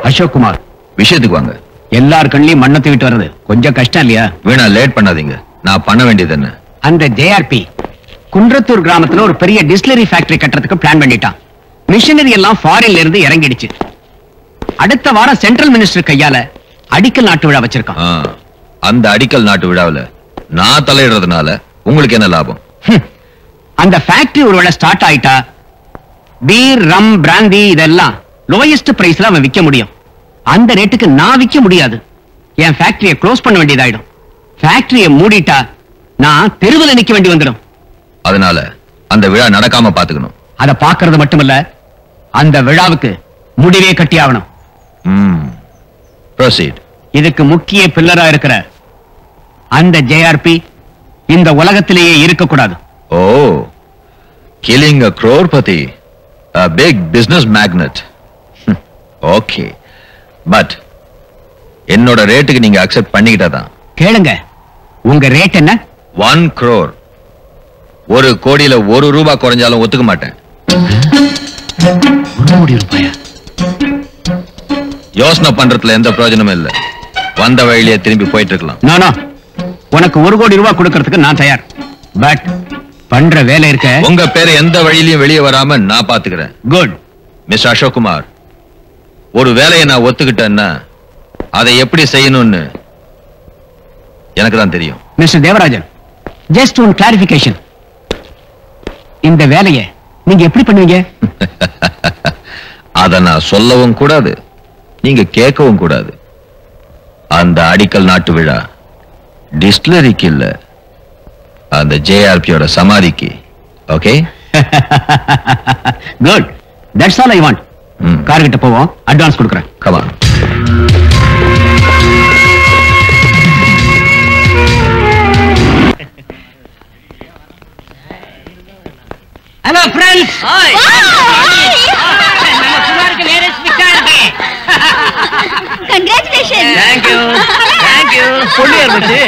அசோக் குமார், விஷயத்துக்கு வாங்க. எல்லார் கண்ணிலையும் மண்ணை தூக்கிட்டு வர்றது கொஞ்சம் கஷ்டம் இல்லையா? வேணா லேட் பண்ணாதீங்க. நான் பண்ண வேண்டியது என்ன? அந்த ஜேஆர்பி குன்றத்தூர் கிராமத்துல ஒரு பெரிய டிஸ்டிலரி ஃபேக்டரி கட்டுறதுக்கு பிளான் பண்ணிட்டான். மிஷனரி எல்லாம் ஃபாரின்ல இருந்து இறங்கிடுச்சு. அடுத்த வாரம் சென்ட்ரல் மினிஸ்டர் கையால அடிக்கல் நாட்டு விழா வச்சிருக்கான். அந்த அடிக்கல் நாட்டு விழாவில் நான் தலையிடுறதுனால உங்களுக்கு என்ன லாபம்? அந்த ஃபேக்டரி ஒருவேளை ஸ்டார்ட் ஆயிட்டா பீர், ரம், பிராந்தி இதெல்லாம் லோயஸ்ட் பிரைஸ்ல அவன் விற்க முடியும். அந்த ரேட்டுக்கு நான் விற்க முடியாது. என் ஃபேக்டரியை க்ளோஸ் பண்ண வேண்டியதாயிடும். ஃபேக்டரியை மூடிட்டா நான் தெருவில் நிக்க வேண்டி வந்துடும். அதனால அந்த விழா நடக்காம பாத்துக்கணும். அதை பாக்குறது மட்டுமல்ல, அந்த விழாவுக்கு முடிவே கட்டி ஆகணும். இதுக்கு முக்கிய பில்லரா இருக்கிற அந்த ஜேஆர்பி இந்த உலகத்திலேயே இருக்கக்கூடாது. Oh, killing a crorepati, a big business magnate. Okay, but என்னோட ரேட்டுக்கு நீங்க அக்செப்ட் பண்ணிக்கிட்டாதான். கேளுங்க, உங்க ரேட் என்ன? 1 crore. 1 கோடியில 1 ரூபாய் குறைஞ்சாலும் ஒத்துக்க மாட்டேன். 1 கோடி ரூபாயா? யோசனை பண்றதுல எந்த பிரயோஜனமும் இல்ல. வந்த வழியிலே திரும்பி போயிட்டு இருக்கலாம். நானா உனக்கு 1 கோடி ரூபாய் கொடுக்கறதுக்கு நான் தயார். பட் பண்ற வேலை இருக்க, உங்க பேரை எந்த வழியிலையும் வெளியே வராம நான் பாத்துக்கிறேன். குட் மிஸ்டர் அசோக் குமார், ஒரு வேலையை நான் ஒத்துக்கிட்டேன்னா அதை எப்படி செய்யணும்னு எனக்கு தான் தெரியும். Mister Devarajan, just one clarification. இந்த வேலையை நீங்க எப்படி பண்ணுவீங்க? அத நான் சொல்லவும் கூடாது, நீங்க கேட்கவும் கூடாது. அந்த அடிக்கல் நாட்டு விழா டிஸ்டிலரிக்கு இல்ல, அந்த ஜேஆர்பியோட சமாதிக்கு. Okay, good. That's all I want. Car கிட்ட போவோம், அட்வான்ஸ் கொடுக்குறேன். Come on. Hello friends. நம்ம குமாருக்கு மேரேஜ் ஃபிக்ஸ் ஆயிருக்கு. Congratulation. Thank you. Thank you. பொண்ணு இருந்துச்சு.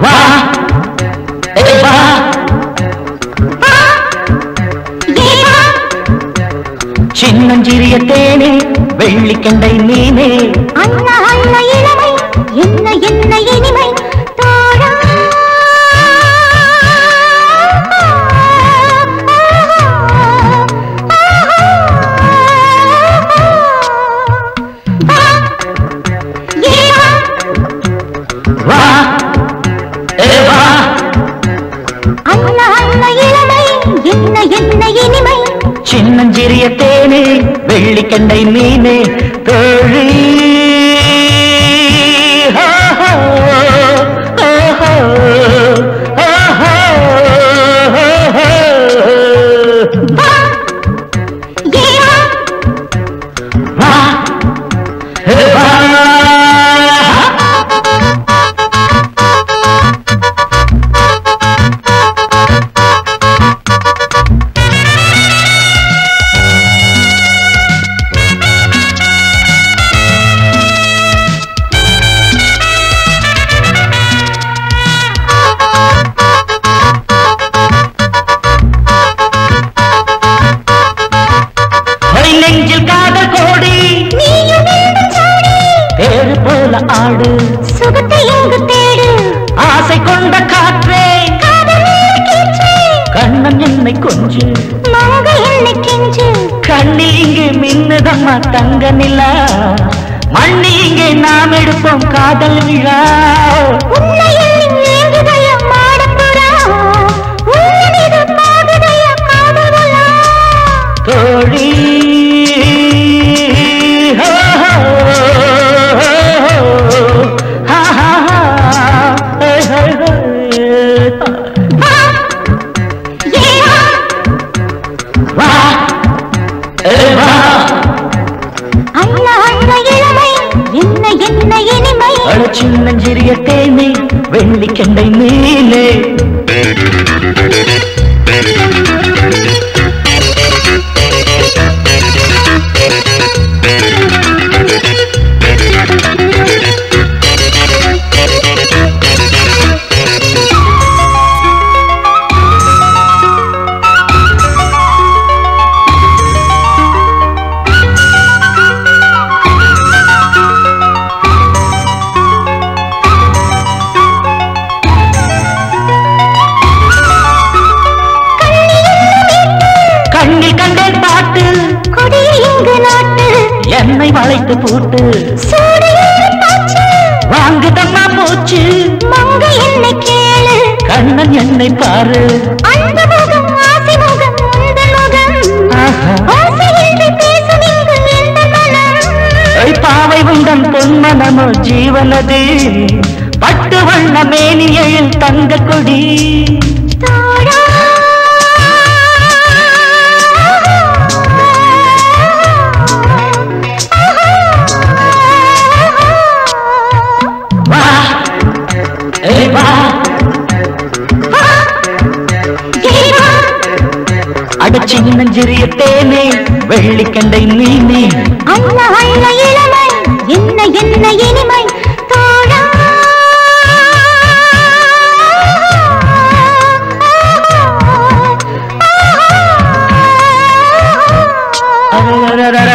வா ஏ வா சின்னஞ்சிறிய தேனே வெள்ளிக்கண்டை நீனே அண்ணா அண்ணா இளமை என்ன என்ன இனிமை தோழா. வா ஏ வா அண்ணா அண்ணா இளமை என்ன என்ன இனிமை சின்னஞ்சிறிய தேனே வெள்ளிக்கண்டை நீனே தோழி. நெஞ்சில் காதல் கோடி தேறு போல ஆடு சுகத்தை எங்கு தேடு ஆசை கொண்ட காற்றே கண்ணன் என்னை கொஞ்சு மங்கை என்னை கெஞ்சு கண்ணில் இங்கே மின்னுதம்மா தங்க நிலா மண்ணி இங்கே நாம் எடுப்போம் காதல் விழா. உன்னை எண்ணி ஏங்குதைய மாடப்புறா உன்னிடம் மாகுதைய காதலா தோழி. அண்ணா அண்ணா இளமை என்ன என்ன இனிமை சின்னஞ்சிறிய தேனே வெள்ளிக்கண்டை நீலே. கண்ணில் கண்டேன் பாட்டு கொடியை இங்கு நாட்டு என்னை வளைத்து போட்டு வாங்குதம்மா மூச்சு மங்கை என்னை கேளு கண்ணன் என்னை பாரு. அந்த முகம் ஆசை முகம் உந்தன் முகம் ஆசையின்றி பேசும் இங்கு எந்த மனம் பாவை உண்டன் பொன்மனமோ ஜீவனது பட்டு வண்ண மேனியில் தங்க கொடி. தோழா வா ஏ வா அட சின்னஞ்சிறிய தேனே வெள்ளிக்கண்டை நீனே. அண்ணா அண்ணா இளமை என்ன என்ன இனிமை தோழா.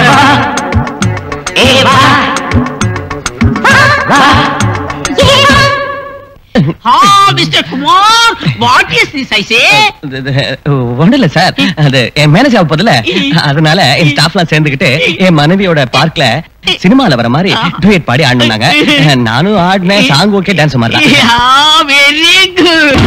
வா ஏ வா வா. ஹா mister Kumar, what is this I say? ஒண்ணு இல்ல சார், அது என் மேனேஜ் ஆக போதுல, அதனால என் ஸ்டாஃப்லாம் சேர்ந்துக்கிட்டு என் மனைவியோட பார்க்ல சினிமால வர மாதிரி டூயட் பாடி ஆடினாங்க. நானும் ஆடினேன். சாங் ஓகே, டான்ஸ் மாதிரி தான். Very good.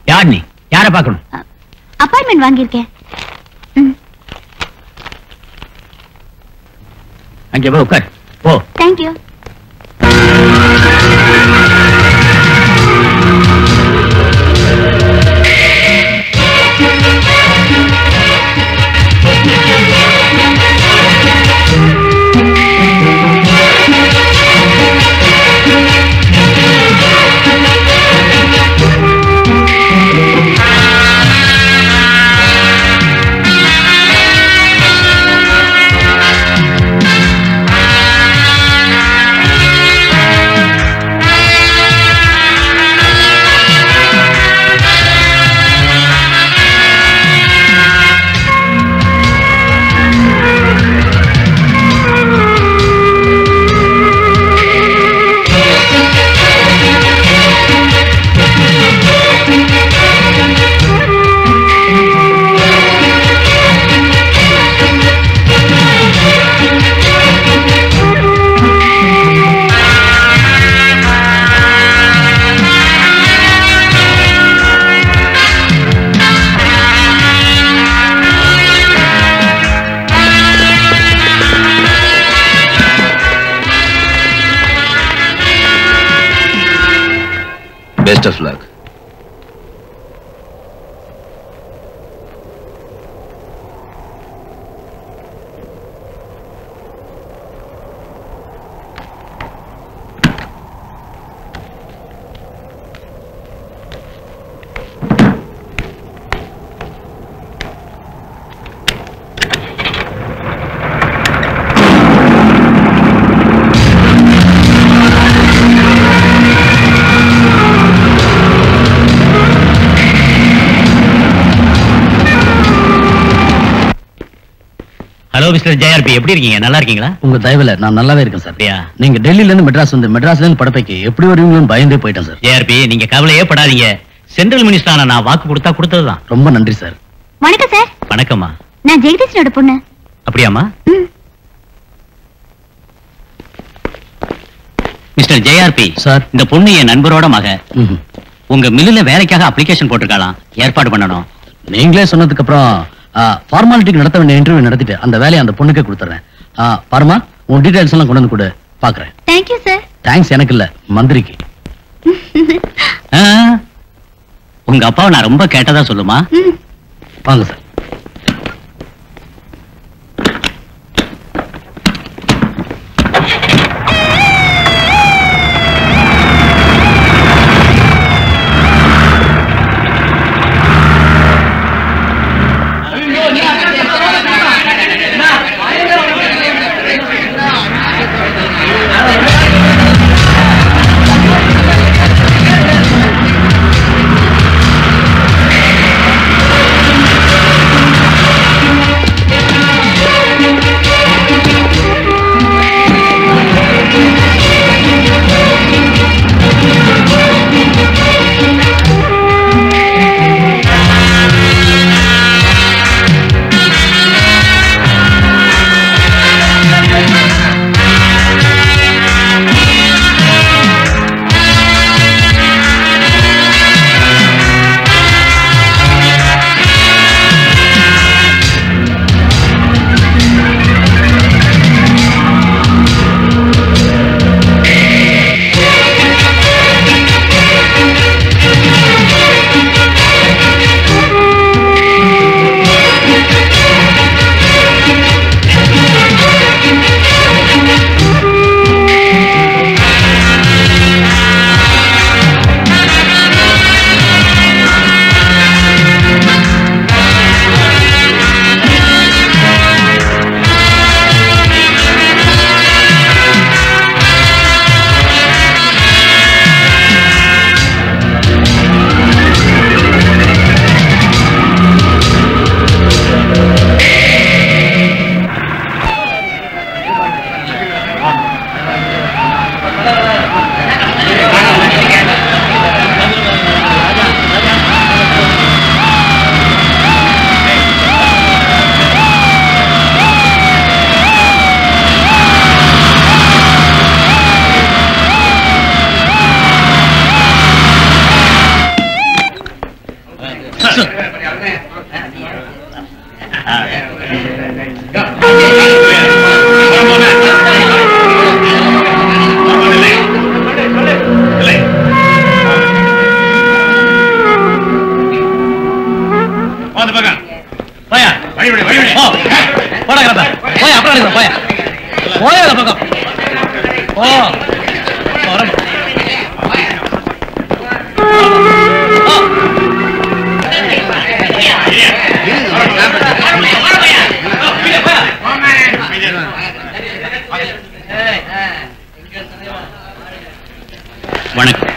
யார் நீ? யாரை பார்க்கணும்? அப்பாயின்மெண்ட் வாங்கியிருக்கேன். அங்கே போய் உட்கார். போ. Thank you. Best of luck. Hello mister JRP, எப்படி இருக்கீங்க? நல்லா இருக்கீங்களா? உங்க தயவுல நான் நல்லாவே இருக்கேன் சார். அப்படியா? நீங்க டெல்லியில இருந்து மெட்ராஸ் வந்து மெட்ராஸ்ல இருந்து படப்பைக்கு எப்படி வருவீங்கன்னு பயந்தே போயிட்டேன் சார். ஜேஆர்பி, நீங்க கவலையே படாதீங்க. சென்ட்ரல் மினிஸ்டரான நான் வாக்கு கொடுத்ததுதான். ரொம்ப நன்றி சார். வணக்கம் சார். வணக்கம்மா. நான் ஜெகதீஷனோட பொண்ணு. அப்படியாம்மா? மிஸ்டர் ஜேஆர்பி சார், இந்த பொண்ணு என் நண்பரோட மக. ம்ஹும். உங்க மில்லுல வேலைக்காக அப்ளிகேஷன் போட்டிருக்காளாம். ஏற்பாடு பண்ணணும். நீங்களே சொன்னதுக்கு அப்புறம் ஃபார்மாலிட்டிக்கு நடத்த வேண்டிய இன்டர்வியூ நடத்திட்டு அந்த வேலையை அந்த பொண்ணுக்கே கொடுத்துறேன். பாருமா, உன் டீடைல்ஸ் எல்லாம் கொண்டு வந்து கொடு, பாக்குறேன். Thank you sir. தேங்க்ஸ் எனக்கு இல்ல, மந்திரிக்கு. உங்க அப்பாவை நான் ரொம்ப கேட்டதா சொல்லுமா. வாங்க சார். வணக்கம்.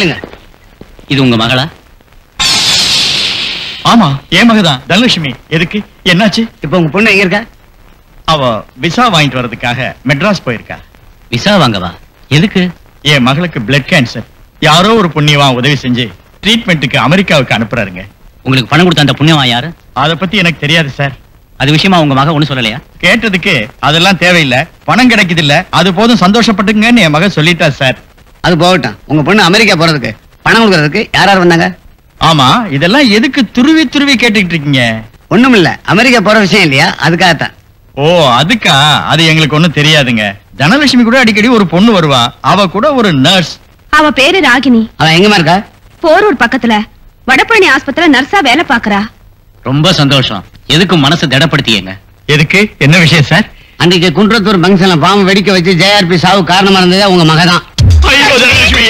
நில்லுங்க. இது உங்க மகளா? ஆமா, என் மகதான் தனலட்சுமி. எதுக்கு, என்னாச்சு? இப்ப உங்க பொண்ணு எங்க இருக்கா? அவ விசா வாங்கிட்டு வர்றதுக்காக மெட்ராஸ் போயிருக்கா. விசா வாங்கவா? எதுக்கு? என் மகளுக்கு பிளட் கேன்சர். யாரோ ஒரு புண்ணியவான் உதவி செஞ்சு ட்ரீட்மெண்ட்டுக்கு அமெரிக்காவுக்கு அனுப்புறாருங்க. உங்களுக்கு பணம் கொடுத்த அந்த புண்ணியவா யாரு? அத பத்தி எனக்கு தெரியாது சார். அது விஷயமா உங்க மக ஒண்ணும் சொல்லலையா? கேட்டதுக்கு அதெல்லாம் தேவையில்லை, பணம் கிடைக்குது இல்ல, அது போதும், சந்தோஷப்பட்டுங்கன்னு என் மகன் சொல்லிட்டா சார். அது போகட்டும். உங்க பொண்ணு அமெரிக்கா போறதுக்கு பணம் கொடுக்கறதுக்கு யார் வந்தாங்க? ஆமா, இதெல்லாம் எதுக்கு துருவி துருவி கேட்டுக்கிட்டு இருக்கீங்க? ஒண்ணும் இல்ல, அமெரிக்கா போற விஷயம் இல்லையா, அதுக்காகத்தான். ஓ, அதுக்கா? அது எங்களுக்கு ஒண்ணும் தெரியாதுங்க. தனலட்சுமி கூட அடிக்கடி ஒரு பொண்ணு வருவா, அவ கூட ஒரு நர்ஸ். அவ பேரு ராகினி. அவன் எங்கம்மா இருக்கா? போரூர் பக்கத்துல வடபழனி ஆஸ்பத்திரியில நர்ஸா வேலை பாக்குறா. ரொம்ப சந்தோஷம். எதுக்கும் மனசு திடப்படுத்தியங்க. எதுக்கு, என்ன விஷயம் சார்? அன்றைக்கு குன்றத்தூர் பங்கன்ல பாம்பு வெடிக்க வச்சு ஜேஆர்பி சாவு காரணமா இருந்ததே உங்க மகதான். ஐயோ தனலட்சுமி!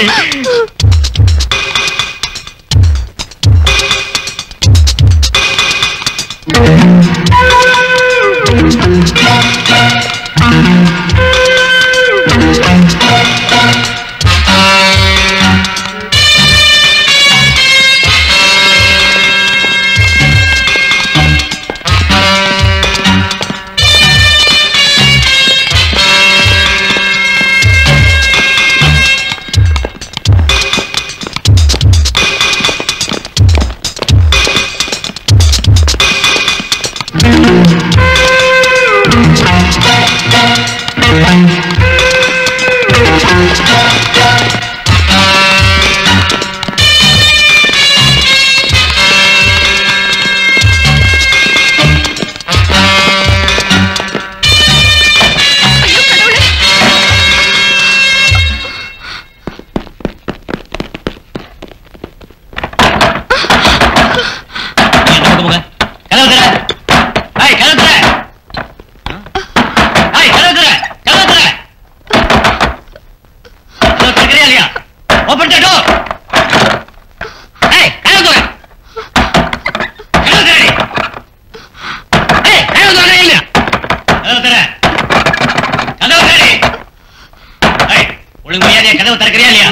கதவு திறக்கறியா இல்லையா?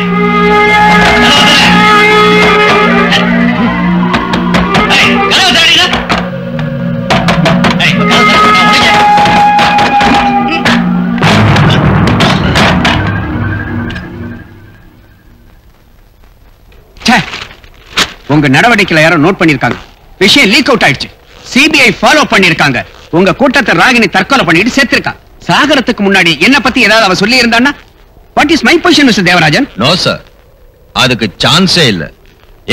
உங்க நடவடிக்கையில யாரோ நோட் பண்ணிருக்காங்க. விஷயம் லீக் அவுட் ஆயிடுச்சு. சிபிஐ ஃபாலோ பண்ணிருக்காங்க. உங்க கூட்டத்தை ராகினி தற்கொலை பண்ணிட்டு செத்துருக்கா. சாகரத்துக்கு முன்னாடி என்ன பத்தி ஏதாவது அவ சொல்லி இருந்தான்னா what is my position mister Devarajan? No sir, அதுக்கு சான்ஸே இல்ல.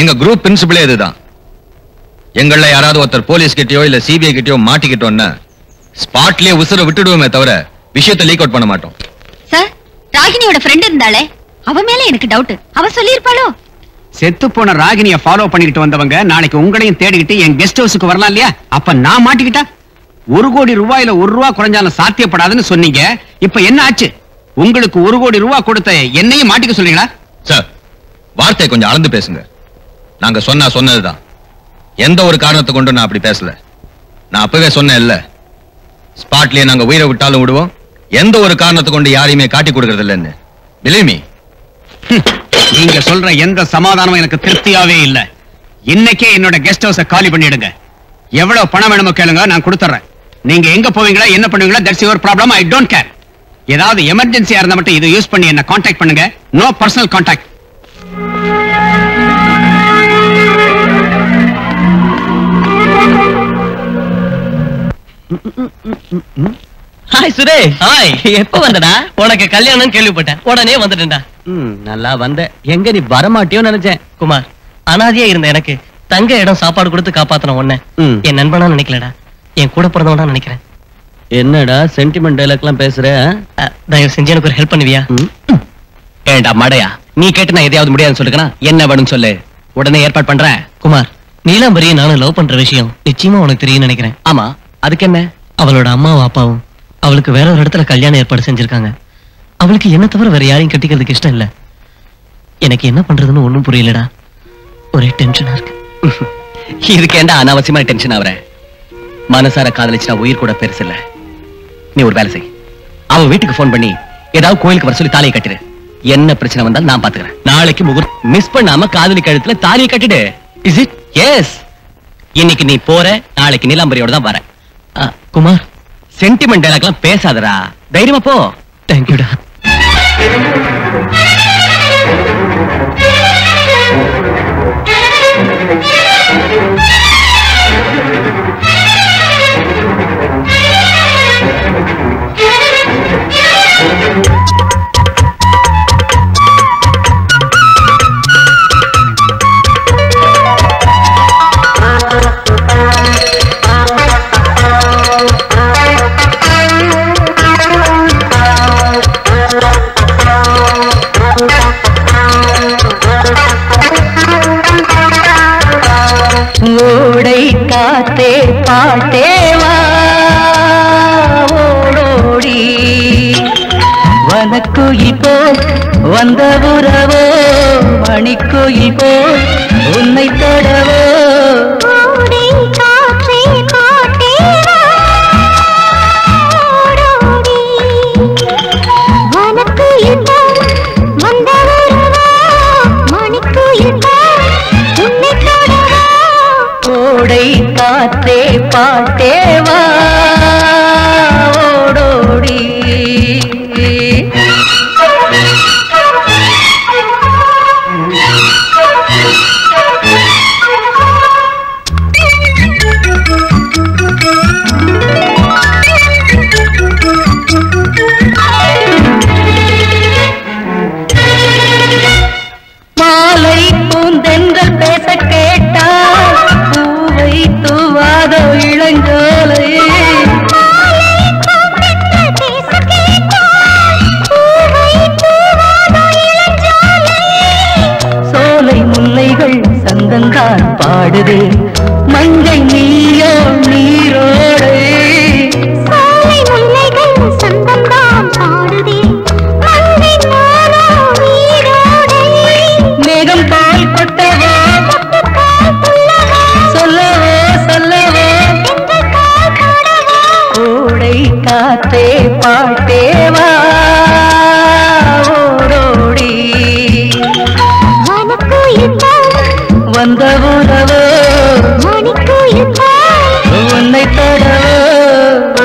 எங்க குரூப் பிரின்சிபலே இதுதான். எங்கள யாராவது ஒருத்தர் போலீஸ் கிட்டயோ இல்ல சிபிஐ கிட்டயோ மாட்டிக்கிட்டோம்னா ஸ்பாட்லயே உசுர விட்டுடுவோமே தவிர விஷயத்தை லீக் அவுட் பண்ண மாட்டோம். சார், ராகினியோட ஃப்ரெண்ட் இருந்தாளே, அவ மேல எனக்கு டவுட். அவ சொல்லிருப்பாளோ? செத்து போன ராகினியை ஃபாலோ பண்ணிக்கிட்டு வந்தவங்க நாளைக்கு உங்களையும் தேடிக்கிட்டு என் கெஸ்ட் ஹவுஸுக்கு வரலாம் இல்லையா? அப்ப நான் மாட்டிக்கிட்டா 1 கோடி ரூபாயில 1 ரூபா குறைஞ்சாலும் சாத்தியப்படாதுன்னு சொன்னீங்க. இப்ப என்ன ஆச்சு? உங்களுக்கு 1 கோடி ரூபாய் கொடுத்த என்னையும் மாட்டிக்க சொல்றீங்களா? சார், வார்த்தையை கொஞ்சம் அளந்து பேசுங்க. நாங்க சொன்னதுதான். எந்த ஒரு காரணத்தை கொண்டு நான் அப்படி பேசல. நான் அப்பவே சொன்னேன் இல்ல, ஸ்பாட்லயே நாங்க உயிரை விட்டாலும் விடுவோம், எந்த ஒரு காரணத்தை கொண்டு யாரையுமே காட்டி கொடுக்கறது இல்லைன்னு. Believe me. நீங்க சொல்ற எந்த சமாதானமும் எனக்கு திருப்தியாவே இல்ல. இன்னைக்கே என்னோட கெஸ்ட் ஹவுஸ காலி பண்ணிடுங்க. எவ்வளவு பணம் வேணுமோ கேளுங்க, நான் கொடுத்துறேன். நீங்க எங்க போவீங்களா, என்ன பண்ணுவீங்களா, that's your problem. I don't care. ஏதாவது எமர்ஜென்சியா இருந்தா மட்டும் இதை யூஸ் பண்ணி என்ன கான்டாக்ட் பண்ணுங்க. No personal contact. Hi Suresh. Hi. எப்ப வந்தடா? உனக்கு கல்யாணம் கேள்விப்பட்டேன், உடனே வந்துட்டேன்டா. நல்லா வந்த. எங்க நீ வரமாட்டியோ நினைச்சேன். குமார், அனாதையா இருந்த எனக்கு தங்க இடம் சாப்பாடு கொடுத்து காப்பாத்தன உன்னை என் நண்பனா நினைக்கலடா, என் கூட பிறந்தவனா நினைக்கிறேன். என்னடா சென்டிமெண்ட் டைலாக் எல்லாம் பேசுற? தயவு செஞ்சு எனக்கு ஒரு ஹெல்ப் பண்ணுவியா? ஏண்டா மடையா, நீ கேட்டு நான் எதையாவது முடியாதுன்னு சொல்லுக்கனா என்ன வேணும்னு சொல்லு, உடனே ஏற்பாடு பண்றேன். குமார், நீலாம்பரியை நானும் லவ் பண்ற விஷயம் நிச்சயமா உனக்கு தெரியும் நினைக்கிறேன். ஆமா, அதுக்கு என்ன? அவளோட அம்மாவும் அப்பாவும் அவளுக்கு வேற ஒரு இடத்துல கல்யாணம் ஏற்பாடு செஞ்சிருக்காங்க. அவளுக்கு என்ன தவிர வேற யாரையும் கட்டிக்கிறதுக்கு இஷ்டம் இல்ல. எனக்கு என்ன பண்றதுன்னு ஒண்ணும் புரியலடா. ஒரே டென்ஷனா இருக்கு. இதுக்கு ஏண்டா அனாவசியமா டென்ஷன் ஆவற? மனசார காதலிச்சா உயிர் கூட பெருசு இல்ல. நீ ஒரு வேலை செய், அவ வீட்டுக்கு போன் பண்ணி ஏதாவது கோயிலுக்கு வர சொல்லி தாலியை கட்டிரு. என்ன பிரச்சனை வந்தாலும் நான் பாத்துக்கிறேன். நாளைக்கு முகூர்த்தம் மிஸ் பண்ணாம காதலி கழுத்துல தாலியை கட்டிடு. Is it? எஸ். இன்னைக்கு நீ போற, நாளைக்கு நீலாம்பரியோட தான் வர. குமார், சென்டிமெண்ட் டைலாக்லாம் பேசாதடா, தைரியமா போ. தேங்க்யூடா. ஓடை காத்தே பாட்டேவா ஓடோடி வனக்குயில் போல் வந்த உறவோ மணிக்குயில் போல் உன்னை தொடவோ ஓடை காற்றே காட்டேவா ஓடோடி வனக்குயில் போல் வந்த உறவோ மணிக்குயில் போல் உன்னை தொடவோ ஓடை காத்தே பாட்டேவா ஓடோடி மாலை பூந்தென்றல் பேச கேட்டால் பூவை தூவாதோ இளஞ்சோலை சோலை முல்லைகள் சந்தந்தான் பாடுதே மங்கை நீயோ நீரோடே சாலை முல்லைகள் சந்தந்தான் பாடுதே மங்கை நானோ நீரோடை மேகம் பால் கொட்டவோ சொல்லவோ சொல்லவோ ஓடை காத்தே பாட்டேவா ஓடோடி வனக்குயில் போல் வந்த உறவோ மணிக்குயில் போல் உன்னை தொடவோ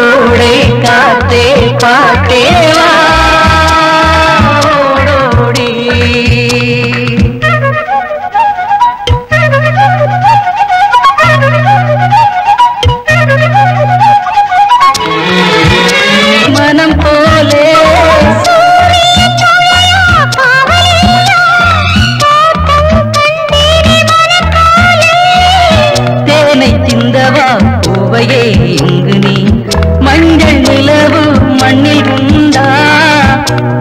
ஓடை காத்தே பாட்டேவா ஓடோடி மனம் போலே தேனை சிந்தவா பூவையே இங்கு நீ மஞ்சள் நிலவு மண்ணில் உண்டா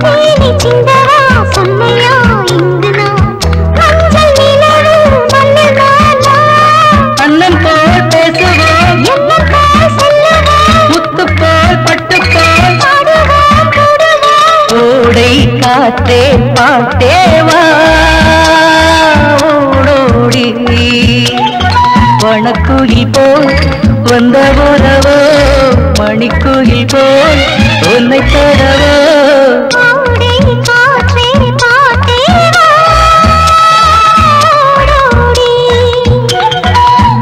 தேனி சிந்தவா சொல்லையா இங்கு நான் மஞ்சள் நிலவு மண்ணில் நானா அண்ணன் போல் பேசுவோம் என்ன போல் சொல்லுவோம் முத்து போல் பட்டு போல் பாடுவோம் கூடுவோம் ஓடை காத்தே பாட்டேவா ஓடோடி வனக்குயில் போல் வந்த உறவோ மணிக்குயில் போல் உன்னை தொடவோ ஓடை காற்றே பாட்டேவா ஓடோடி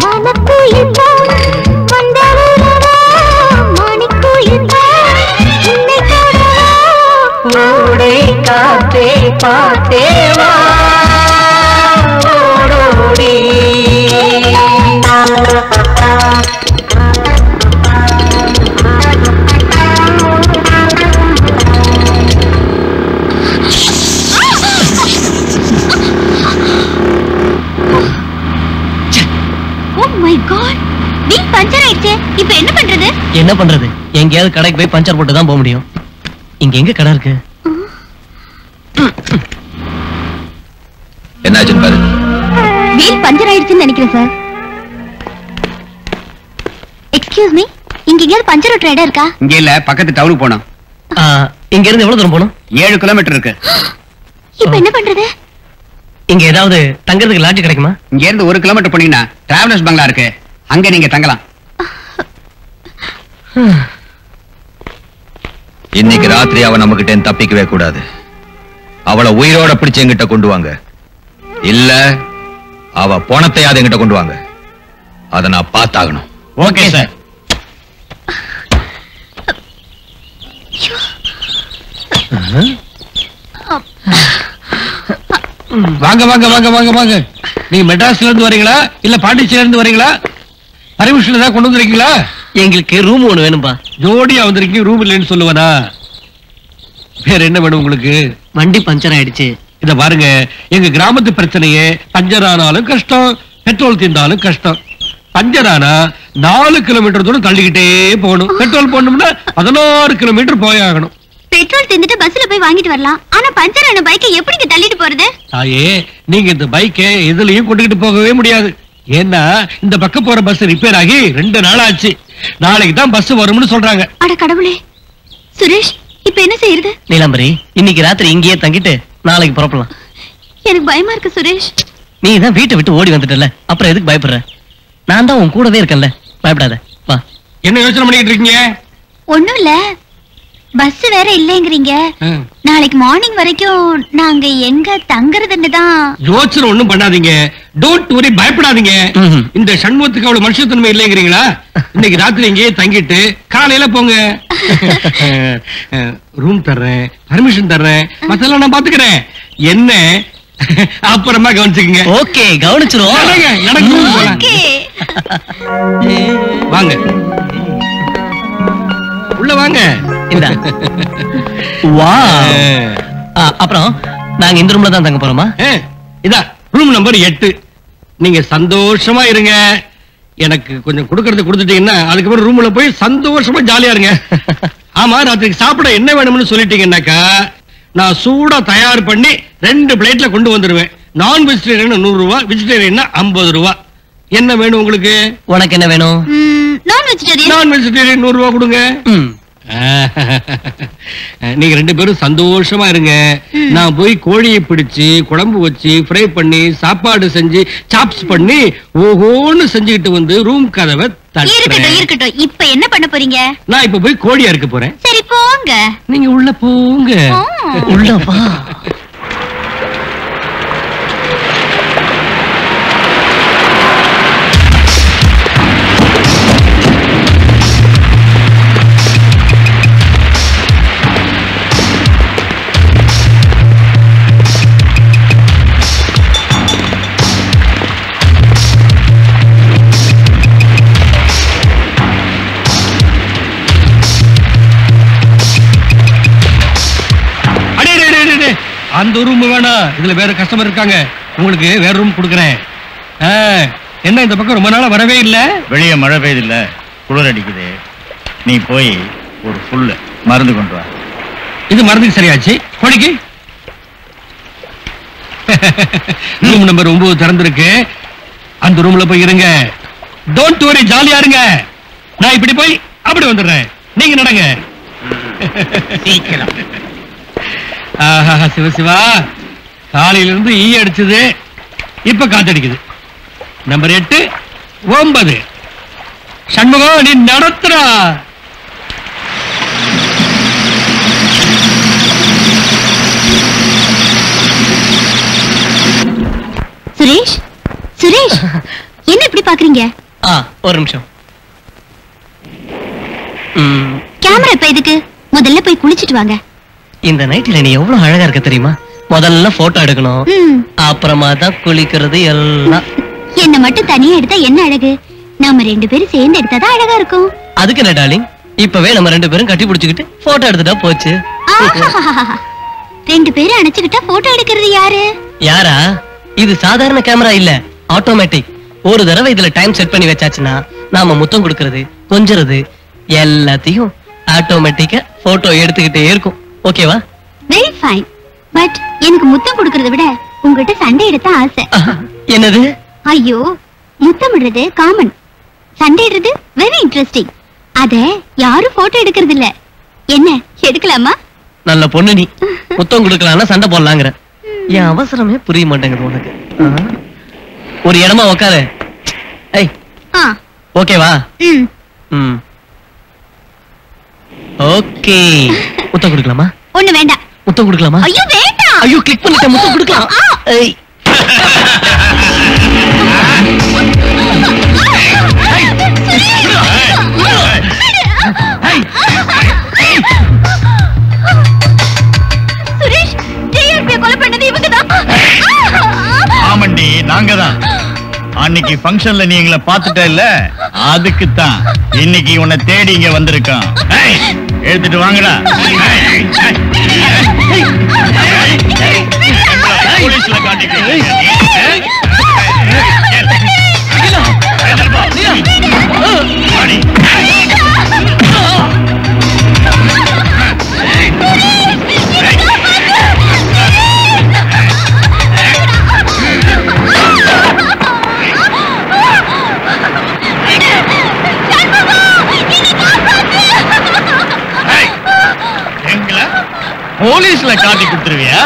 வனக்குயில் போல் வந்த உறவோ மணிக்குயில் போல் உன்னை தொடவோ ஓடை காத்தே பாட்டேவா ஓடோடி Oh my God! Wheel puncture ஆயிடுச்சே. இப்போ என்ன பண்றது? என்ன பண்றது? எங்கேயாவது கடைக்கு போய் பஞ்சர் போட்டு தான் போக முடியும். இங்க எங்க கடை இருக்கு? என்னாச்சுன்னு பாரு. வீல் பஞ்சர் ஆயிடுச்சுன்னு நினைக்கிறேன் சார். எக்ஸ்கியூஸ் மீ, இங்க எங்கேயாவது பஞ்சர் ஓட்டுற இடம் இருக்கா? இங்க இல்ல, பக்கத்து டவுனுக்கு போனோம். இங்க இருந்து எவ்வளவு தூரம் போகணும்? 7 கிலோமீட்டர் இருக்கு. இப்போ என்ன பண்றது? இங்க ஏதாவது தங்கறதுக்கு லாட்ஜ் கிடைக்குமா? இங்க இருந்து 1 கிலோமீட்டர் போனீங்கன்னா டிராவலர்ஸ் பங்களா இருக்கு, அங்க நீங்க தங்கலாம். இன்னைக்கு ராத்திரி அவன் நம்ம கிட்ட தப்பிக்கவே கூடாது. அவளை உயிரோட பிடிச்சு என்கிட்ட கொண்டு வாங்க. இல்ல அவ போனத்தையாவது என்கிட்ட கொண்டு வாங்க. அதை நான் பார்த்தாகணும். Okay sir. வாங்க வாங்க வாங்க வாங்க வாங்க. நீங்க மெட்ராஸ்ல இருந்து வரீங்களா இல்ல பாண்டிச்சேரியில இருந்து வரீங்களா? பர்மிஷன் தான் கொண்டு வந்திருக்கீங்களா? எங்களுக்கு ரூம் ஒண்ணு வேணும்பா. ஜோடியா வந்திருக்கீங்க, ரூம் இல்லைன்னு சொல்லுவனா? வேற என்ன வேணும் உங்களுக்கு? வண்டி பஞ்சர் ஆயிடுச்சு. இத பாருங்க, எங்க கிராமத்து பிரச்சனையே பஞ்சர் ஆனாலும் கஷ்டம், பெட்ரோல் தீர்ந்தாலும் கஷ்டம். பஞ்சர் ஆனா 4 கிலோமீட்டர் தூரம் தள்ளிக்கிட்டே போகணும். பெட்ரோல் போடணும்னா 16 கிலோமீட்டர் போயாகணும். பெட்ரோல் தின்னுட்டு பஸ்ல போய் வாங்கிட்டு வரலாம். ஆனா பஞ்சர் ஆன பைக்கை எப்படிங்க தள்ளிட்டு போறது? தாயே, நீங்க இந்த பைக்கை எதுலயும் கொண்டுகிட்டு போகவே முடியாது. ஏன்னா இந்த பக்கம் போற பஸ் ரிப்பேர் ஆகி 2 நாள் ஆச்சு. நாளைக்கு தான் பஸ் வரும்னு சொல்றாங்க. அட கடவுளே. சுரேஷ், இப்ப என்ன செய்யறது? நீலாம்பரி, இன்னைக்கு ராத்திரி இங்கேயே தங்கிட்டு நாளைக்கு புறப்படலாம். எனக்கு பயமா இருக்கு சுரேஷ். நீ தான் வீட்டை விட்டு ஓடி வந்துட்டல, அப்புறம் எதுக்கு பயப்படுற? நான் தான் உன் கூடவே இருக்கேன்ல, பயப்படாத. வா. என்ன யோசனை பண்ணிட்டு இருக்கீங்க? ஒண்ணும் இல்ல, பஸ் வேற இல்லைங்கிறீங்க. நாளைக்கு மார்னிங் வரைக்கும் நாங்க எங்க தங்குறதுன்னு தான். யோசனை ஒண்ணும் பண்ணாதீங்க. டோன்ட் வரி, பயப்படாதீங்க. இந்த சண்முகத்துக்கு அவ்வளவு மனுஷத்தன்மை இல்லைங்கிறீங்களா? இன்னைக்கு ராத்திரி இங்கேயே தங்கிட்டு காலையில போங்க. ரூம் தர்றேன், பர்மிஷன் தர்றேன், மத்தெல்லாம் நான் பாத்துக்கிறேன். என்ன அப்புறமா கவனிச்சுக்கங்க. ஓகே, கவனிச்சிரும். ஓகே. வாங்க, உள்ள வாங்க. இந்தா. வா. அப்புறம் நாங்க இந்த ரூம்ல தான் தங்க போறோமா? இதா ரூம் நம்பர் 8. நீங்க சந்தோஷமா இருங்க. எனக்கு கொஞ்சம் கொடுக்கறது கொடுத்துட்டீங்கன்னா அதுக்கப்புறம் ரூம்ல போய் சந்தோஷமா ஜாலியா இருங்க. ஆமா, ராத்திரிக்கு சாப்பிட என்ன வேணும்னு சொல்லிட்டீங்கன்னாக்கா நான் சூடா தயார் பண்ணி 2 பிளேட்ல கொண்டு வந்துருவேன். நான் வெஜிடேரியன் 100 ரூபாய், வெஜிடேரியன் 50 ரூபாய். என்ன வேணும் உங்களுக்கு? உனக்கு என்ன வேணும்? நான் வெஜிடேரியன். நான் வெஜிடேரியன் 100 ரூபாய் கொடுங்க. நீங்க 2 பேரும் சந்தோஷமா இருங்க. நான் போய் கோழியை பிடிச்சு குழம்பு வச்சு ஃப்ரை பண்ணி சாப்பாடு செஞ்சு சாப்ஸ் பண்ணி ஓஹோன்னு செஞ்சுக்கிட்டு வந்து ரூம் கதவை இருக்கட்டும் இருக்கட்டும். இப்ப என்ன பண்ண போறீங்க? நான் இப்ப போய் கோழியா இருக்க போறேன். சரி போங்க. நீங்க உள்ள போங்க. உள்ள வா. அந்த ரூம் வேணாம், இதுல வேற கஸ்டமர் இருக்காங்க. உங்களுக்கு வேற ரூம் கொடுக்குறேன். என்ன இந்த பக்கம் ரொம்ப நாளா வரவே இல்ல? வெளியே மழை பெய்யுது இல்ல, குளிர் அடிக்குது. நீ போய் ஒரு ஃபுல்லு மருந்து கொண்டு வா. இது மருந்துக்கு சரியாச்சு. கோழிக்கு ரூம் நம்பர் 9 திறந்திருக்கு. அந்த ரூம்ல போய் இருங்க. டோன்ட் வரி, ஜாலியா இருங்க. நான் இப்படி போய் அப்படி வந்துடுறேன். நீங்க நடங்க. சீக்கிரம். சிவசிவா, காலையில இருந்து ஈ அடிச்சது, இப்ப காத்தடிக்குது. நம்பர் 8 9. சண்முகம், நீ நடத்துறா. சுரேஷ், சுரேஷ், என்ன இப்படி பாக்குறீங்க? ஒரு நிமிஷம். கேமரா இப்ப எதுக்கு? முதல்ல போய் குளிச்சிட்டு வாங்க. இந்த நைட்ல நீ எவ்வளவு அழகா இருக்க தெரியுமா? முதல்ல போட்டோ எடுக்கணும், அப்புறமா தான் குளிக்கிறது எல்லாம். என்ன மட்டும் தனியா எடுத்தா என்ன அழகு? நாம 2 பேரும் சேர்ந்து எடுத்தாதான் அழகா இருக்கும். அதுக்கு என்ன டார்லிங், இப்பவே நம்ம 2 பேரும் கட்டி பிடிச்சுக்கிட்டு போட்டோ எடுத்துட்டா போச்சு. 2 பேரும் அணைச்சுக்கிட்டா போட்டோ எடுக்கிறது யாரு? யாரா? இது சாதாரண கேமரா இல்ல, ஆட்டோமேட்டிக். ஒரு தடவை இதுல டைம் செட் பண்ணி வச்சாச்சுன்னா நாம முத்தம் கொடுக்கறது, கொஞ்சறது எல்லாத்தையும் ஆட்டோமேட்டிக்கா போட்டோ எடுத்துக்கிட்டே இருக்கும். ஓகேவா? Very fine. பட் எனக்கு முத்தம் கொடுக்கறத விட உங்ககிட்ட சண்டை எடுத்த ஆசை. என்னது? ஐயோ, முத்தமிடுறது காமன், சண்டை எடுறது வெரி இன்ட்ரெஸ்டிங். அத யாரும் போட்டோ எடுக்கிறது இல்ல. என்ன எடுக்கலாமா? நல்ல பொண்ணு நீ. முத்தம் கொடுக்கலாம்னா சண்டை போடலாங்கிற. என் அவசரமே புரிய மாட்டேங்குது உனக்கு. ஒரு இடமா உக்காரு. ஏய், ஓகேவா? ஓகே. முத்தம் கொடுக்கலாமா? ஒண்ணு வேண்டாம். முத்தம் கொடுக்கலாமா? ஐயோ வேண்டாம். ஐயோ கிளிக் பண்ணிட்டேன், முத்தம் கொடுக்கலாம். ஏய். சுரேஷ், ஜேஆர்பியை கொலை பண்ணது இவங்கதான். ஆமண்டி, நாங்க தான். அன்னைக்கு ஃபங்க்ஷன்ல நீ எங்களை பார்த்துட்ட இல்ல, அதுக்குத்தான் இன்னைக்கு உன்னை தேடி இங்க வந்திருக்கான். எடுத்துட்டு வாங்கடா. போலீஸ்ல காட்டிக்க. போலீஸ்ல காட்டி கொடுத்துருவியா?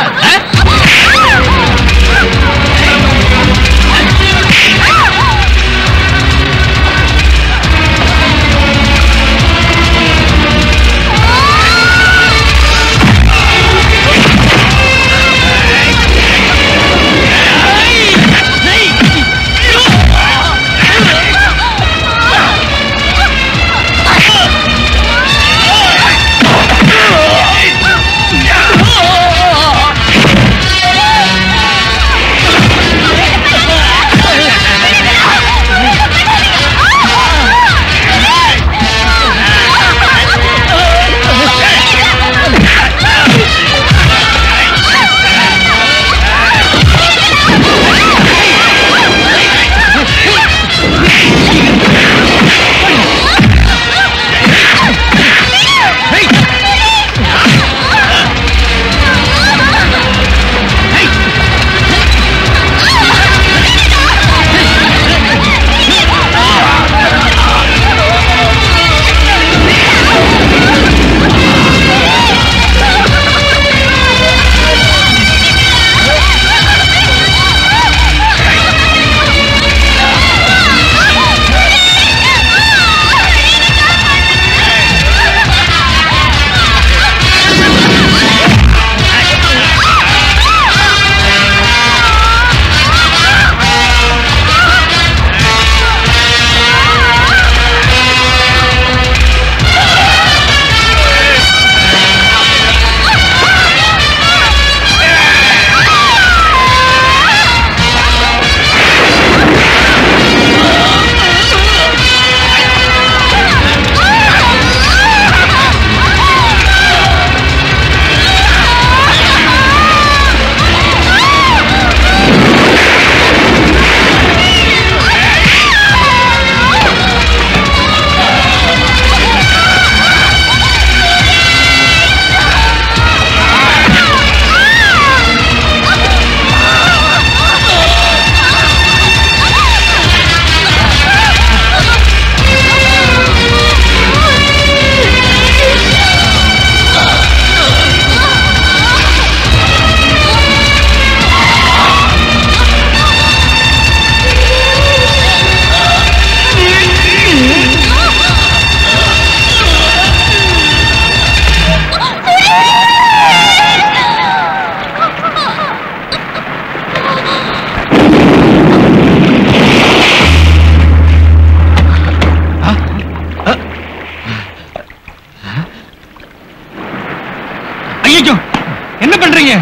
என்ன பண்றீங்க?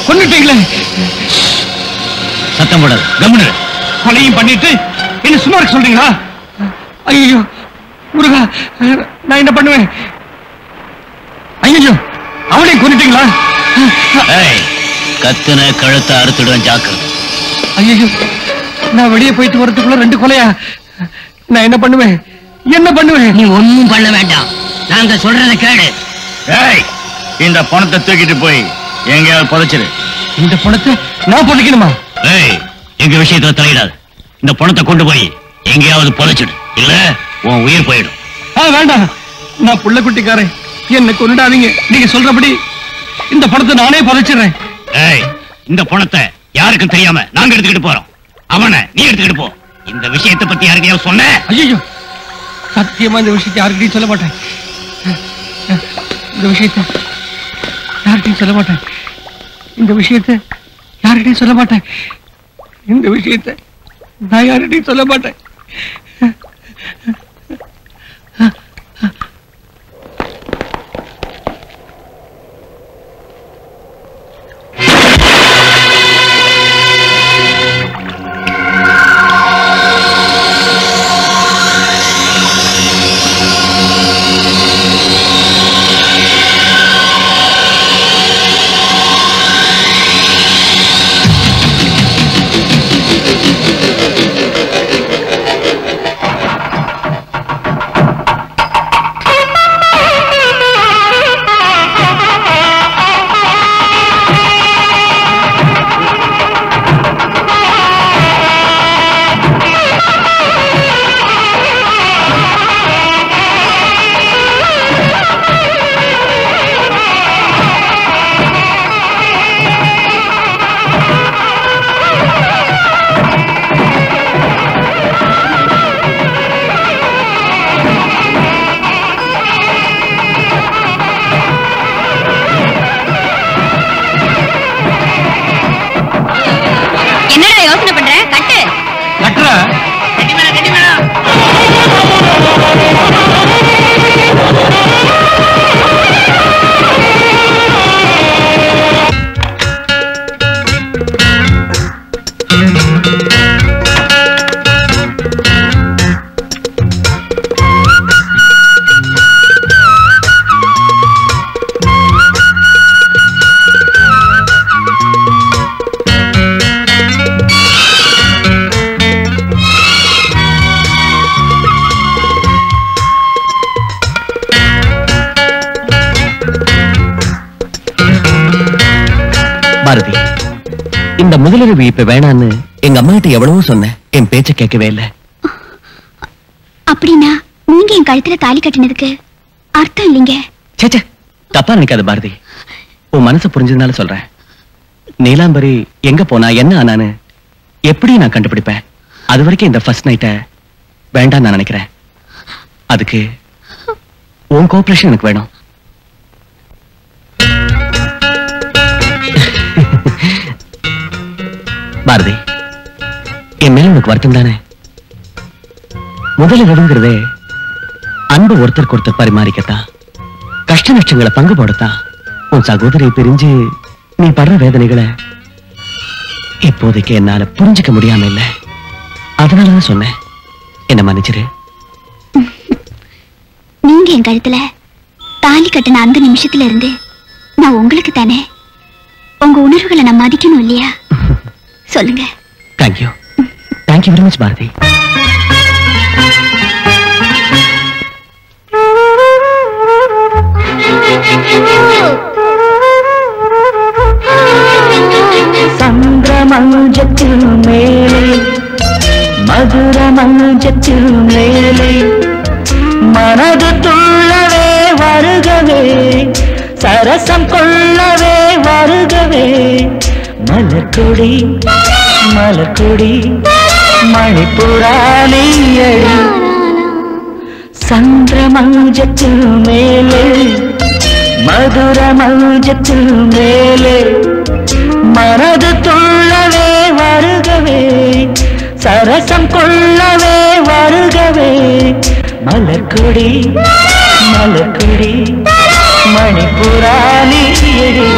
கொன்னுட்டீங்களே. சத்தம் போடாது, கம்முனு. கொலையும் பண்ணிட்டு என்ன சும்மா இருக்க சொல்றீங்களா? ஐயோ முருகா, நான் என்ன பண்ணுவேன்? ஐயோ, அவனையும் கொன்னுட்டீங்களா? கத்துன கழுத்தை அறுத்துடுவேன், ஜாக்கிரதை. ஐயோ, நான் வெளியே போயிட்டு வரதுக்குள்ள 2 கொலையா? நான் என்ன பண்ணுவேன்? என்ன பண்ணுவேன்? நீ ஒண்ணும் பண்ண வேண்டாம், நாங்க சொல்றத கேளு. இந்த பணத்தை தூக்கிட்டு போய் எங்கேயாவது புதைச்சிரு. இந்த பணத்தை நான் புதைக்கணுமா? எங்க விஷயத்துல தலையிடாது. இந்த பணத்தை கொண்டு போய் எங்கேயாவது புதைச்சிடு, இல்ல உன் உயிர் போயிடும். வேண்டாம், நான் புள்ள குட்டிக்காரன், என்ன கொண்டாதீங்க. நீங்க சொல்றபடி இந்த பணத்தை நானே புதைச்சிடுறேன். இந்த பணத்தை யாருக்கும் தெரியாம நாங்க எடுத்துக்கிட்டு போறோம். அவனை நீ எடுத்துக்கிட்டு போ. இந்த விஷயத்தை பத்தி யாருக்கையாவது சொன்ன? ஐயோ, சத்தியமா இந்த விஷயத்தை யார்கிட்டையும் சொல்ல மாட்டேன். இந்த விஷயத்தை யார்கிட்டையும் சொல்ல மாட்டேன். இந்த விஷயத்தை யார்கிட்டையும் சொல்ல மாட்டேன். இந்த விஷயத்தை நான் யார்கிட்டையும் சொல்ல மாட்டேன். பாரதி, இந்த முதலுதவி இப்ப வேணான்னு எங்க அம்மா கிட்ட எவ்வளவோ சொன்னேன். என் பேச்ச கேட்கவே இல்லை. அப்படின்னா நீங்க என் கழுத்துல தாலி கட்டினதுக்கு அர்த்தம் இல்லைங்க. சேச்சே, தப்பா நினைக்காத பாரதி. உன் மனசு புரிஞ்சதுனால சொல்றேன். நீலாம்பரி எங்க போனா என்ன ஆனான்னு எப்படி நான் கண்டுபிடிப்பேன்? அது வரைக்கும் இந்த ஃபர்ஸ்ட் நைட்ட வேண்டாம் நான் நினைக்கிறேன். அதுக்கு உன் கோஆபரேஷன் எனக்கு வேணும். பாரதி, என் மேல உனக்கு வருத்தம் தானே? முதல்ல விடுங்கிறதே அன்பு ஒருத்தருக்கு ஒருத்தர் பரிமாறிக்கத்தான், கஷ்ட நஷ்டங்களை பங்கு போடத்தான். உன் சகோதரியை பிரிஞ்சு நீ படுற வேதனைகளை இப்போதைக்கு என்னால புரிஞ்சுக்க முடியாம இல்ல. அதனாலதான் சொன்னேன், என்ன மன்னிச்சிரு. நீங்க என் கழுத்துல தாலி கட்டின அந்த நிமிஷத்துல இருந்து நான் உங்களுக்கு தானே. உங்க உணர்வுகளை நான் மதிக்கணும் இல்லையா? சொல்லுங்க. Thank you, thank you very much Bharathi. சந்திரமஞ்சத்தில் மேலே மதுரமஞ்சத்தில் மேலே மனது துள்ளவே வருகவே, சரசம் கொள்ளவே வருகவே. மலர்கொடி மலர்கொடி மணிப்புராணியடி சந்திரமஞ்சத்தில் மேலே மதுரமஞ்சத்தில் மேலே மனது துள்ளவே வருகவே, சரசம் கொள்ளவே வருகவே. மலர்கொடி மலர்கொடி மணிப்புராணியடி.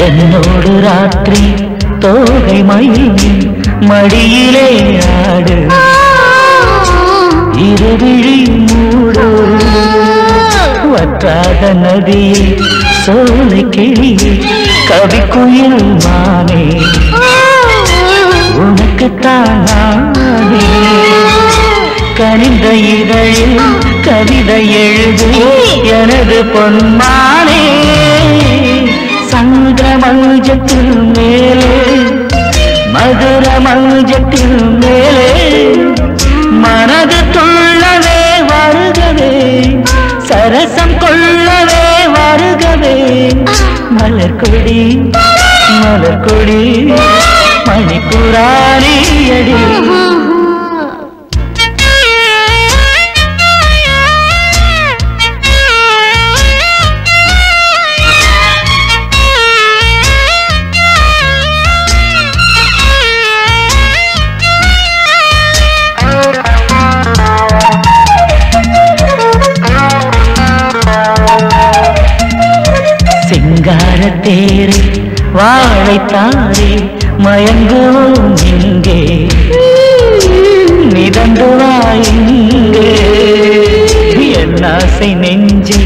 என்னோடு ராத்திரி தோகை மயில் மடியிலே ஆடு, இருவிழி மூடு வற்றாத நதியில் சோலை கிளி கவிக்குயில் மானே உனக்குத்தான் நானே கனிந்த இதழில் கவிதை எழுது எனது பொன்மானே சந்திர மஞ்சத்தில் மேலே மதுர மஞ்சத்தில் மேலே மனது துள்ளவே வருகவே சரசம் கொள்ளவே வருகவே மலர்கொடி மலர்கொடி மணிக்குராணி அடி சிங்காரத்தேரே வாழைத்தாரே மயங்குவோம் இங்கே மிதந்துவாயிங்கே என் ஆசை நெஞ்சே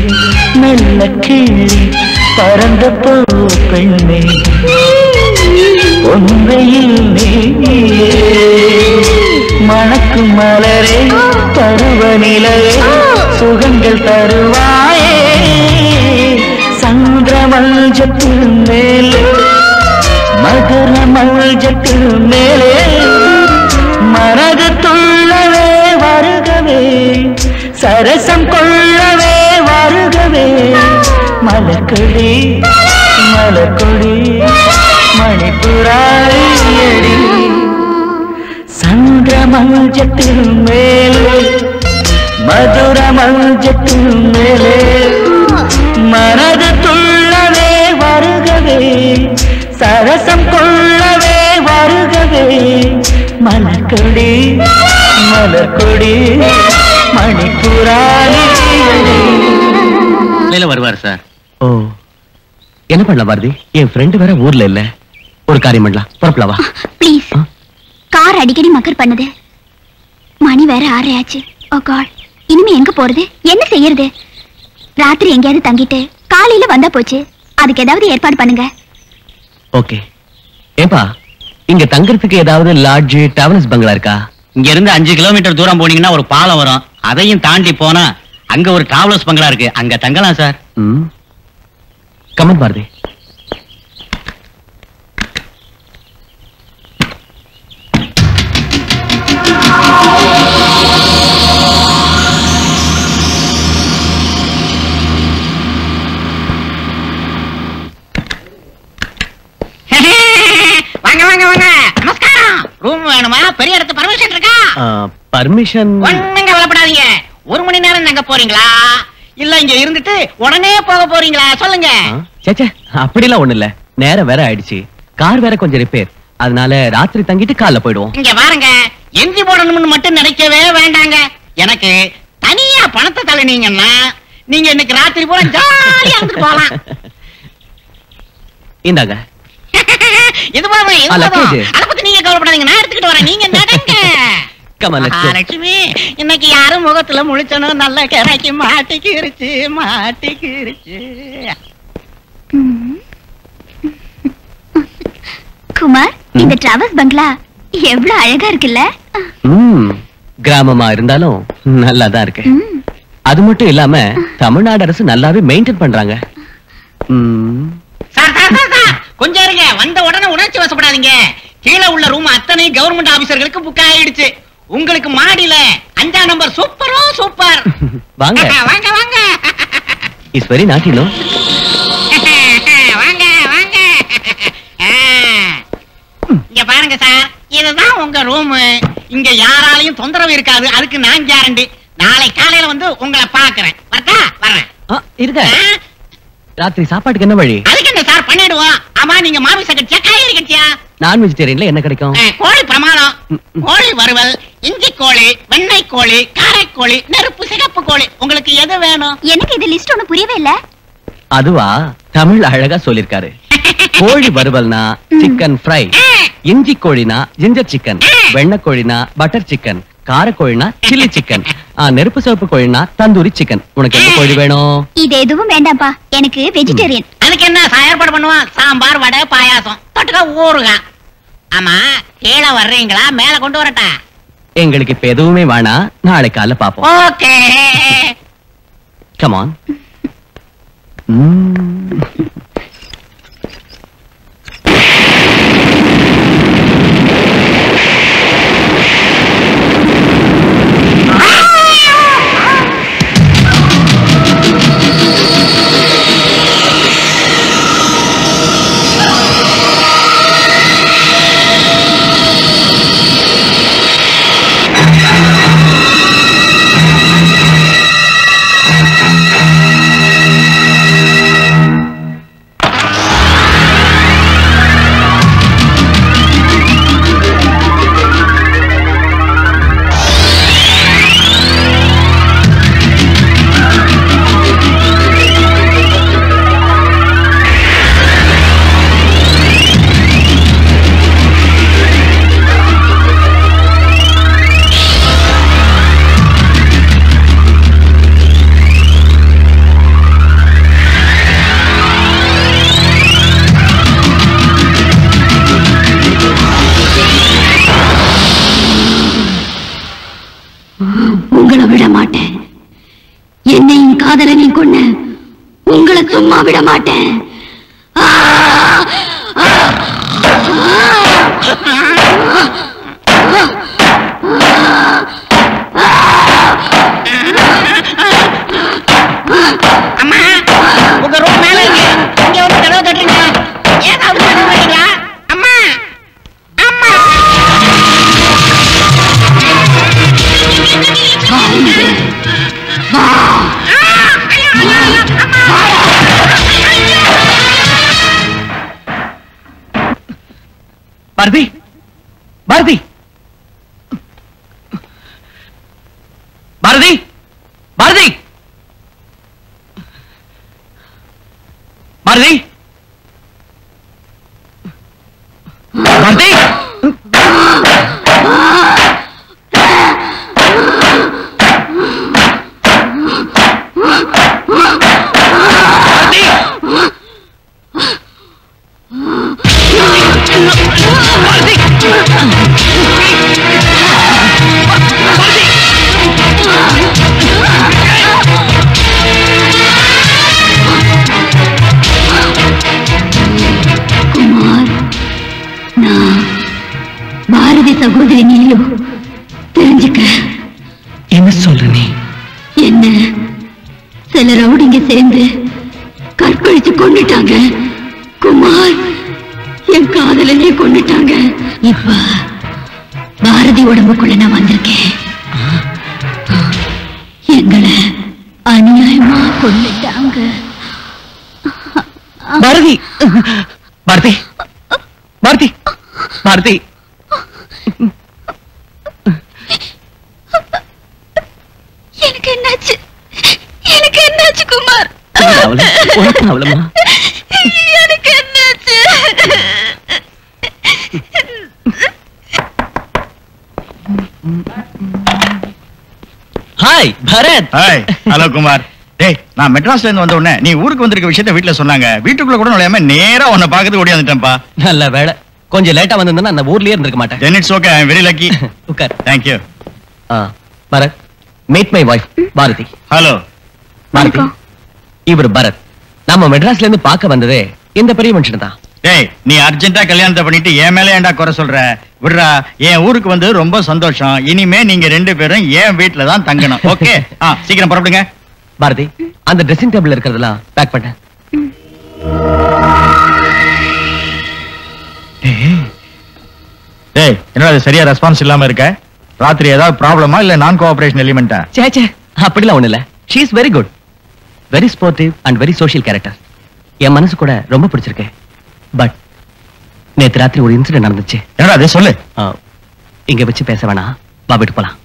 மெல்ல கீழே பறந்த போ பெண்ணே ஒன்றையில் நீயே மணக்கும் மலரே பருவநிலையே சுகங்கள் தருவாயே சந்திர மஞ்சத்தில் மேலே மகர மஞ்சத்தில் மேலே மனது துள்ளவே வருகவே சரசம் கொள்ளவே வருகவே மலர்கொடி மலர்கொடி மணிப்புராயடி சந்திர மஞ்சத்தில் மேலே மதுர மஞ்சத்தில் மேலே மனது துள்ளவே வருகவே சரசம் கொள்ளவே வருகவே மலர்கொடி மலர்கொடி மணிப்புராணி வருவார் சார். ஓ என்ன பண்ணலாம் பாரதி, என் ஃப்ரெண்டு வேற ஊர்ல இல்ல. ஒரு காரியம் பண்ணலாம், புறப்படவா? ப்ளீஸ். கார் அடிக்கடி மக்கர் பண்ணுது. மணி வேற 6 ஆச்சு. ஓ காட், இனிமே எங்க போறது, என்ன செய்யறது? ராத்திரி எங்கேயாவது தங்கிட்டு காலையில வந்தா போச்சு. அதுக்கு ஏதாவது ஏற்பாடு பண்ணுங்க. ஓகே. ஏப்பா, இங்க தங்கறதுக்கு ஏதாவது லாட்ஜ், டிராவல்ஸ் பங்களா இருக்கா? இங்க இருந்து 5 கிலோமீட்டர் தூரம் போனீங்கன்னா ஒரு பாலம் வரும். அதையும் தாண்டி போனா அங்க ஒரு டிராவல்ஸ் பங்களா இருக்கு, அங்க தங்கலாம் சார். கமெண்ட் பாரதி. வாங்க வாங்க வாங்க, நமஸ்காரம். ரூம் வேணுமா? பெரிய இடத்து பர்மிஷன் இருக்கா? பர்மிஷன் ஒண்ணுங்க கவலைப்படாதீங்க. 1 மணி நேரம் தங்க போறீங்களா இல்ல இங்க இருந்துட்டு உடனே போக போறீங்களா சொல்லுங்க. சேச்சே, அப்படிலாம் ஒண்ணு இல்ல. நேரம் வேற ஆயிடுச்சு, கார் வேற கொஞ்சம் ரிப்பேர். அதனால ராத்திரி தங்கிட்டு காலைல போயிடுவோம். இங்க பாருங்க, எஞ்சி போடணும்னு மட்டும் நினைக்கவே வேண்டாங்க. எனக்கு தனியா பணத்தை தள்ளினீங்கன்னா நீங்க இன்னைக்கு ராத்திரி பூரா ஜாலியா இருந்துட்டு போலாம். இந்தாங்க. இது போதும், இது போதும். luggage. அத பத்தி நீங்க கவலைப்படாதீங்க, நான் எடுத்துக்கிட்டு வரேன். நீங்க நடங்க. Come on, let's go. Lakshmi, இன்னைக்கு யாரும் முகத்துல முழிச்சனும் நல்ல கிடைக்கு மாட்டிக்கிருச்சு மாட்டிக்கிருச்சு. குமார், இந்த டிராவல்ஸ் பங்களா எவ்வளவு அழகா இருக்குல்ல? கிராமமா இருந்தாலும் நல்லாதான் இருக்கு. அது மட்டும் இல்லாம தமிழ்நாடு அரசு நல்லாவே மெயின்டைன் பண்றாங்க. சார் சார் சார் சார், கொஞ்சம் இருங்க. வந்த உடனே உணர்ச்சி வசப்படாதீங்க. கீழே உள்ள ரூம் அத்தனை கவர்மெண்ட் ஆபீசர்களுக்கு புக் ஆயிடுச்சு. உங்களுக்கு மாடியில 5ஆம் நம்பர் சூப்பரோ சூப்பர். வாங்க வாங்க வாங்க. Is very naughty no. வாங்க வாங்க. இங்க பாருங்க சார், இதுதான் உங்க ரூம். இங்க யாராலையும் தொந்தரவு இருக்காது, அதுக்கு நான் கேரண்டி. நாளை காலையில வந்து உங்களை பாக்குறேன். வரட்டா? வரேன். இருக்க. ராத்திரி சாப்பாட்டுக்கு என்ன வழி? அதுக்கு என்ன சார் பண்ணிடுவோம். ஆமா, நீங்க மாமிச கட்சியா காய்கறி கட்சியா? நான் வெஜிடேரியன்ல என்ன கிடைக்கும்? கோழி பிரமாணம். கோழி வறுவல், இஞ்சி கோழி, வெண்ணெய் கோழி, காரைக்கோழி, நெருப்பு சிகப்பு கோழி. உங்களுக்கு எது வேணும்? எனக்கு இது லிஸ்ட் ஒண்ணு புரியவே இல்ல. அதுவா, தமிழ் அழகா சொல்லிருக்காரு. கோழி வறுவல்னா சிக்கன் ஃப்ரை, இஞ்சி கோழினா ஜிஞ்சர் சிக்கன், வெண்ணெய் கோழினா பட்டர் சிக்கன், காரக்கோழினா சில்லி சிக்கன், நெருப்பு சிவப்பு கோழினா தந்தூரி சிக்கன். உனக்கு எந்த கோழி வேணும்? இது எதுவும் வேண்டாம்ப்பா, எனக்கு வெஜிடேரியன். அதுக்கு என்ன ஏற்பாடு பண்ணுவான்? சாம்பார், வடை, பாயாசம், தொட்டுக்க ஊறுகாய். ஆமா, கீழே வர்றீங்களா மேல கொண்டு வரட்டா? எங்களுக்கு இப்ப எதுவுமே வேணாம், நாளை காலைல பாப்போம். ஓகே. Come on. உங்களை விட மாட்டேன். என்னையும் காதலனையும் கொன்ன உங்களை சும்மா விட மாட்டேன். அம்மா, உங்க ரூம் மேல இருக்கு. இங்க வந்து கதவை தட்டுங்க. ஏதாவது பண்ணுவீங்களா? அம்மா, அம்மா. பாரதி, பாரதி, பாரதி, பாரதி, பாரதி, பாரதி. குமார், நான் பாரதி சகோதரி நீலு. தெரிஞ்சுக்க. என்ன சொல்ற நீ? என்ன சில ரவுடிங்க சேர்ந்து கற்பழிச்சு கொண்டுட்டாங்க. குமார், என் காதலனே கொண்டுட்டாங்க. இப்ப பாரதி உடம்புக்குள்ள நான் வந்திருக்கேன். எங்களை அநியாயமா கொண்டுட்டாங்க. பாரதி, பாரதி, பாரதி, பாரதி. எனக்கு என்னாச்சு? எனக்கு என்னாச்சு குமார்? அவ்வளவுமா? எனக்கு என்னாச்சு? Hi Bharath. Hi, hello Kumar. டேய், நான் மெட்ராஸ்ல இருந்து வந்த உடனே நீ ஊருக்கு வந்திருக்க விஷயத்தை வீட்டுல சொன்னாங்க. வீட்டுக்குள்ள கூட நுழையாம நேரா உன்னை பாக்கிறதுக்கு ஓடியாந்துட்டேன்ப்பா. நல்ல வேளை, கொஞ்சம் லேட்டா வந்திருந்தா அந்த ஊர்லயே இருந்திருக்க மாட்டேன். Then it's okay, I am very lucky. உட்கார். Thank you. Bharath, meet my wife Bharathi. Hello. Bharathi, இவர் பரத். நம்ம மெட்ராஸ்ல இருந்து பார்க்க வந்ததே இந்த பெரிய மனுஷன் தான். டேய், நீ அர்ஜென்ட்டா கல்யாணத்தை பண்ணிட்டு என் மேல ஏன்டா குறை சொல்ற? விடுறா, என் ஊருக்கு வந்து ரொம்ப சந்தோஷம். இனிமே நீங்க ரெண்டு பேரும் என் வீட்டுல தான் தங்கணும். ஓகே, சீக்கிரம் புறப்படுங்க. பாரதி, அந்த ட்ரெஸ்ஸிங் டேபிள் இருக்கிறதெல்லாம் பேக் பண்ண. டேய், என்னடா இது சரியா ரெஸ்பான்ஸ் இல்லாம இருக்க? ராத்திரி ஏதாவது ப்ராப்ளமா இல்ல நான் கோஆபரேஷன் எலிமெண்டா? சே அப்படிலாம் ஒண்ணு இல்ல. She is very good, very sportive and very social character. என் மனசு கூட ரொம்ப பிடிச்சிருக்கு. பட் நேத்து ராத்திரி ஒரு இன்சிடென்ட் நடந்துச்சு. என்னடா அது, சொல்லு. இங்க வச்சு பேச வேணாம், வா வீட்டுக்கு போலாம்.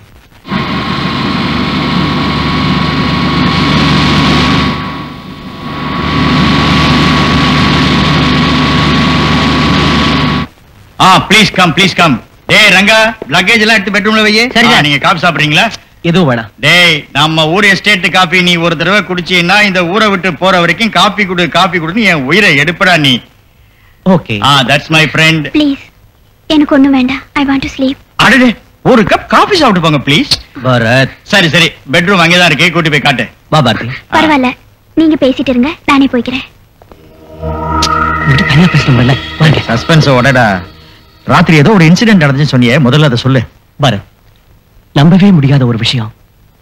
Please come, please come. டேய் ரங்கா, லக்கேஜ் எல்லாம் எடுத்து பெட்ரூம்ல வையே. நீங்க காபி சாப்பிடுறீங்களா? எதுவும் வேணாம். டேய், நம்ம ஊர் எஸ்டேட் காபி நீ ஒரு தடவை குடிச்சீன்னா இந்த ஊரை விட்டு போற வரைக்கும் காபி குடு காபி குடுன்னு என் உயிரை எடுப்படா நீ. Okay. That's my friend. Please, எனக்கு ஒண்ணும் வேண்டாம். I want to sleep. அடடே, ஒரு கப் காபி சாப்பிட்டு போங்க ப்ளீஸ். பரத். சரி சரி, பெட்ரூம் அங்கேதான் இருக்கு, கூட்டி போய் காட்டு. வா பாரதி. பரவாயில்ல, நீங்க பேசிட்டு இருங்க, நானே போய்க்கிறேன். தனியா பேசணும்ல. சஸ்பென்ஸ் உடடா. ராத்திரி ஏதோ ஒரு இன்சிடென்ட் நடந்துச்சு சொன்னியே, முதல்ல அதை சொல்லு. பரத், நம்பவே முடியாத ஒரு விஷயம்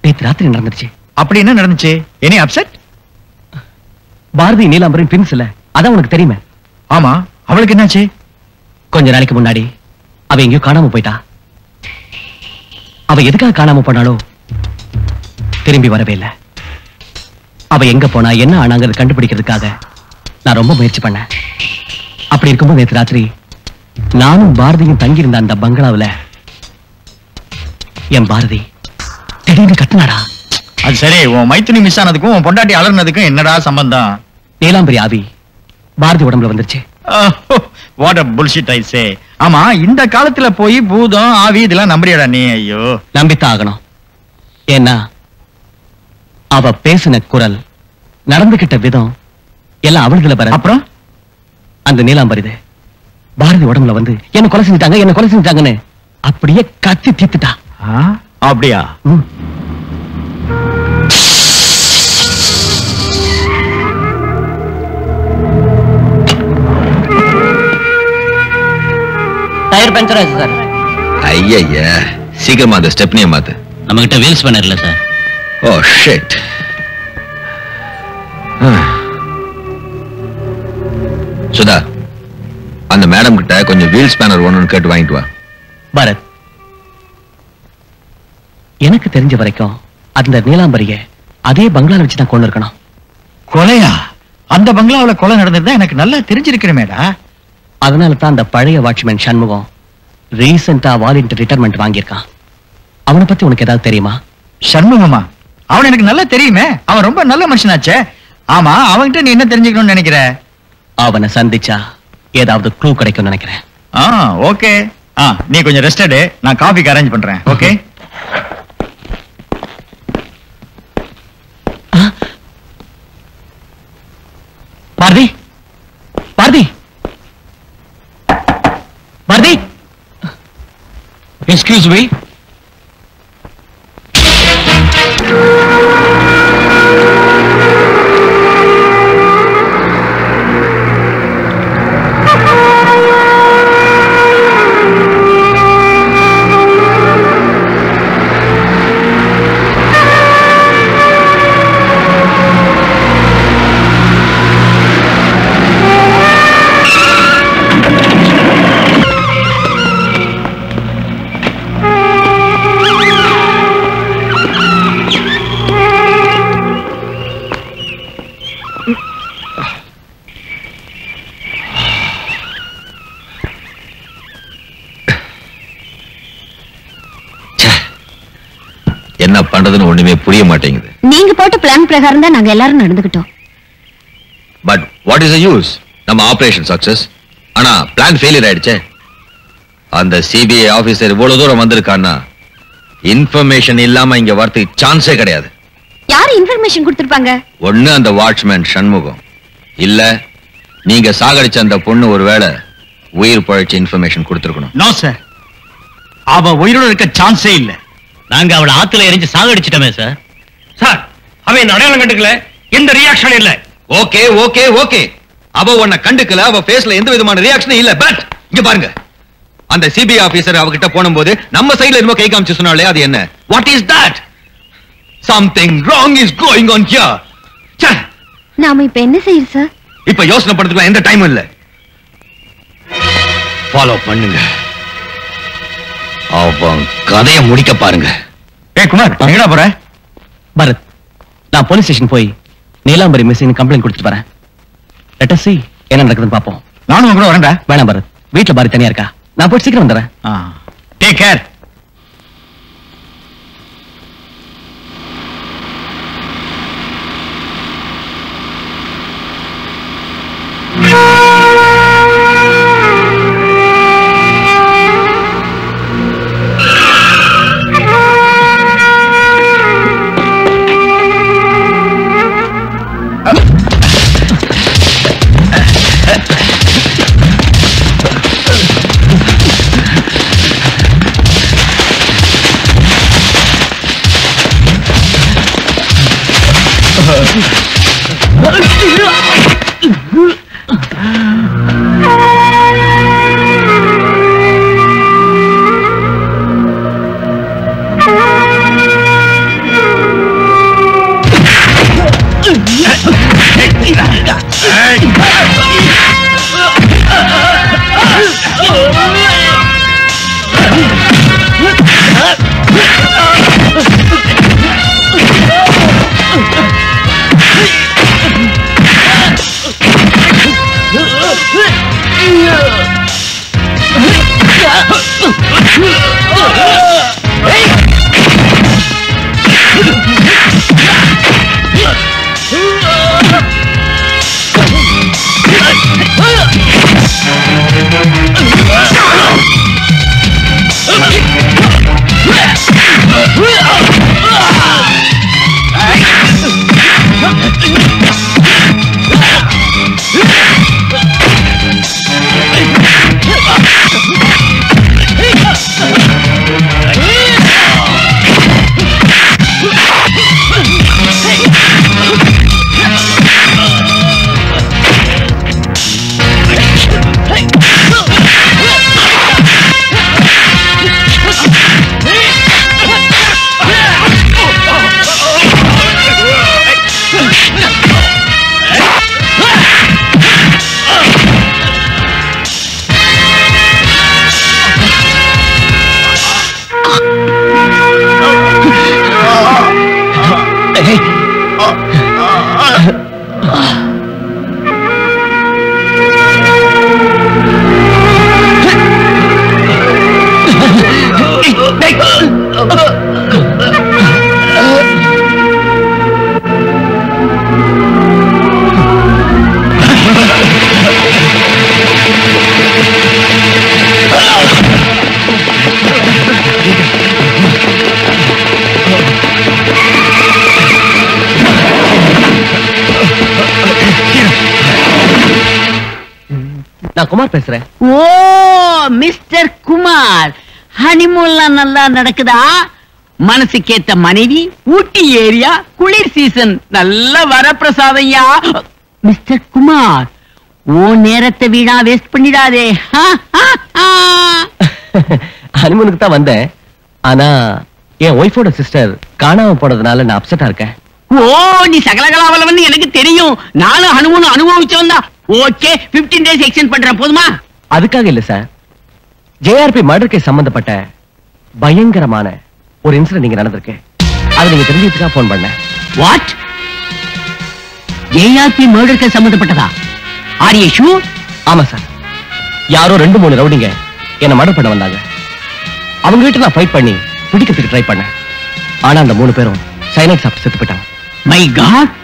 நேத்து ராத்திரி நடந்துச்சு. அப்படி என்ன நடந்துச்சு? Any upset? பாரதி நீலாம்பரின் ட்வின்ஸ் இல்ல, அதான் உனக்கு தெரியுமே. ஆமா, அவளுக்கு என்னாச்சு? கொஞ்ச நாளைக்கு முன்னாடி அவ எங்கேயோ காணாம போயிட்டா. அவ எதுக்காக காணாம போனாலோ திரும்பி வரவே இல்லை. அவ எங்க போனா என்ன ஆனாங்கிறது கண்டுபிடிக்கிறதுக்காக நான் ரொம்ப முயற்சி பண்ணேன். அப்படி இருக்கும்போது நேற்று ராத்திரி நானும் பாரதியும் தங்கி இருந்த அந்த பங்களாவுல என் பாரதி திடீர்னு கத்துனாடா. அது சரி, உன் மைத்துனி மிஸ் ஆனதுக்கும் உன் பொண்டாட்டி அலர்னதுக்கும் என்னடா சம்பந்தம்? நீலாம்பரி ஆவி பாரதி உடம்புல வந்துருச்சு. What a bullshit I say. ஆமா, இந்த காலத்துல போய் பூதம் ஆவி இதெல்லாம் நம்புறியாடா நீ? ஐயோ, நம்பித்தான் ஆகணும். ஏன்னா அவ பேசின குரல், நடந்துகிட்ட விதம் எல்லாம் அவளுதுல பாரு. அப்புறம் அந்த நீலாம்பரிது பாரதி உடம்புல வந்து என்ன கொலை செஞ்சுட்டாங்கன்னு அப்படியே கத்தி தீத்துட்டா. அப்படியா? டயர் பஞ்சர் ஆச்சு சார். ஐயா, சீக்கிரமா அந்த ஸ்டெப்னியை மாத்து. நம்ம கிட்ட வீல்ஸ் பண்ண இல்ல சார். Oh shit. சுதா, அந்த மேடம் கிட்ட கொஞ்சம் வீல் ஸ்பேனர் ஒன்னு கேட்டு வாங்கிட்டு வா. பரத், எனக்கு தெரிஞ்ச வரைக்கும் அந்த நீலாம்பரிய அதே பங்களால வச்சு தான் கொண்டு இருக்கணும். கொலையா? அந்த பங்களாவுல கொலை நடந்ததுதான் எனக்கு நல்லா தெரிஞ்சிருக்கிறமேடா. அதனால தான் அந்த பழைய வாட்ச்மேன் சண்முகம் ரீசெண்டா வாலண்டியர் ரிட்டையர்மெண்ட் வாங்கியிருக்கான். அவனை பத்தி உனக்கு ஏதாவது தெரியுமா? சண்முகமா? அவன் எனக்கு நல்லா தெரியுமே, அவன் ரொம்ப நல்ல மனுஷனாச்சே. ஆமா, அவன்கிட்ட நீ என்ன தெரிஞ்சுக்கணும்னு நினைக்கிற? அவனை சந்திச்சா ஏதாவது க்ளூ கிடைக்கும் நினைக்கிறேன். ஓகே. நீ கொஞ்சம் ரெஸ்ட் எடு, நான் காஃபிக்கு அரேஞ்ச் பண்றேன். Okay. Bharathi, Bharathi, Bharathi, excuse me. என்ன பண்றதுன்னு ஒண்ணுமே புரிய மாட்டேங்குது. நீங்க போட்ட பிளான் பிரகாரம் தான் நாங்க எல்லாரும் நடந்துகிட்டோம். But what is the use? நம்ம ஆபரேஷன் சக்சஸ், ஆனா பிளான் ஃபெயிலியர் ஆயிடுச்சே. அந்த சிபிஐ ஆபீசர் இவ்வளவு தூரம் வந்திருக்கான்னா இன்ஃபர்மேஷன் இல்லாம இங்க வரதுக்கு சான்ஸே கிடையாது. யார் இன்ஃபர்மேஷன் கொடுத்திருப்பாங்க? ஒண்ணு அந்த வாட்ச்மேன் சண்முகம், இல்ல நீங்க சாகடிச்ச அந்த பொண்ணு ஒருவேளை உயிர் பழைச்ச இன்ஃபர்மேஷன் கொடுத்திருக்கணும். நோ சார், அவ உயிரோட இருக்க சான்ஸே இல்ல. நாங்க அவளை ஆத்துல எரிஞ்சு சாகடிச்சிட்டோமே சார். சார், அவன் அடையாளம் கண்டுக்கல, எந்த ரியாக்ஷன் இல்ல. ஓகே ஓகே ஓகே, அவ உன்னை கண்டுக்கல, அவ ஃபேஸ்ல எந்த விதமான ரியாக்ஷனும் இல்ல. பட் இங்க பாருங்க, அந்த சிபிஐ ஆபீசர் அவகிட்ட போனும்போது நம்ம சைடுல என்னமோ கை காமிச்சு சொன்னாலே அது என்ன? What is that? Something wrong is going on here. நாம இப்ப என்ன செய்யறது சார்? இப்ப யோசனை பண்றதுக்கு எந்த டைமும் இல்ல. ஃபாலோ பண்ணுங்க, அவன் கதையை முடிக்க பாருங்க. குமார், எங்கடா போற? பரத், நான் போலீஸ் ஸ்டேஷன் போய் நீலாம்பரி மிஸ்ஸிங் கம்ப்ளைண்ட் கொடுத்துட்டு வரேன். லெட் அஸ் see என்ன நடக்குதுன்னு பாப்போம். நானும் உங்க கூட வரேன்டா. வேணாம் பரத், வீட்டுல பாரதி தனியா இருக்கா, நான் போய் சீக்கிரம் வந்துடுறேன். Take care. நான் குமார் பேசுறேன். ஓ மிஸ்டர் குமார், ஹனிமூன்லாம் நல்லா நடக்குதா? மனசுக்கேத்த மனைவி, ஊட்டி ஏரியா, குளிர் சீசன், நல்ல வரப்பிரசாதையா. மிஸ்டர் குமார், ஓ நேரத்தை வீணா வேஸ்ட் பண்ணிடாதே. ஹனிமூனுக்கு தான் வந்தேன். ஆனா என் ஒய்ஃபோட சிஸ்டர் காணாம போனதுனால நான் அப்செட்டா இருக்கேன். ஓ நீ சகலகலாவலவன் எனக்கு தெரியும். நானும் ஹனிமூன் அனுபவிச்சவன் தான். ஓகே 15 days எக்ஸ்டெண்ட் பண்றேன், போதுமா? அதுக்காக இல்ல சார், ஜேஆர்பி மர்டர் கேஸ் சம்பந்தப்பட்ட பயங்கரமான ஒரு இன்சிடென்ட் நீங்க நடந்திருக்கு. அதை நீங்க தெரிஞ்சுக்கிறதுக்காக போன் பண்ணேன். வாட்? ஏஆர்பி மர்டர் கேஸ் சம்பந்தப்பட்டதா? Are you sure? ஆமா சார், யாரோ 2-3 ரவுடிங்க என்ன மர்டர் பண்ண வந்தாங்க. அவங்க கிட்ட நான் ஃபைட் பண்ணி பிடிக்கிறதுக்கு ட்ரை பண்ணேன். ஆனா அந்த 3 பேரும் சைனைட் சாப்பிட்டு செத்து போயிட்டாங்க. மை காட்,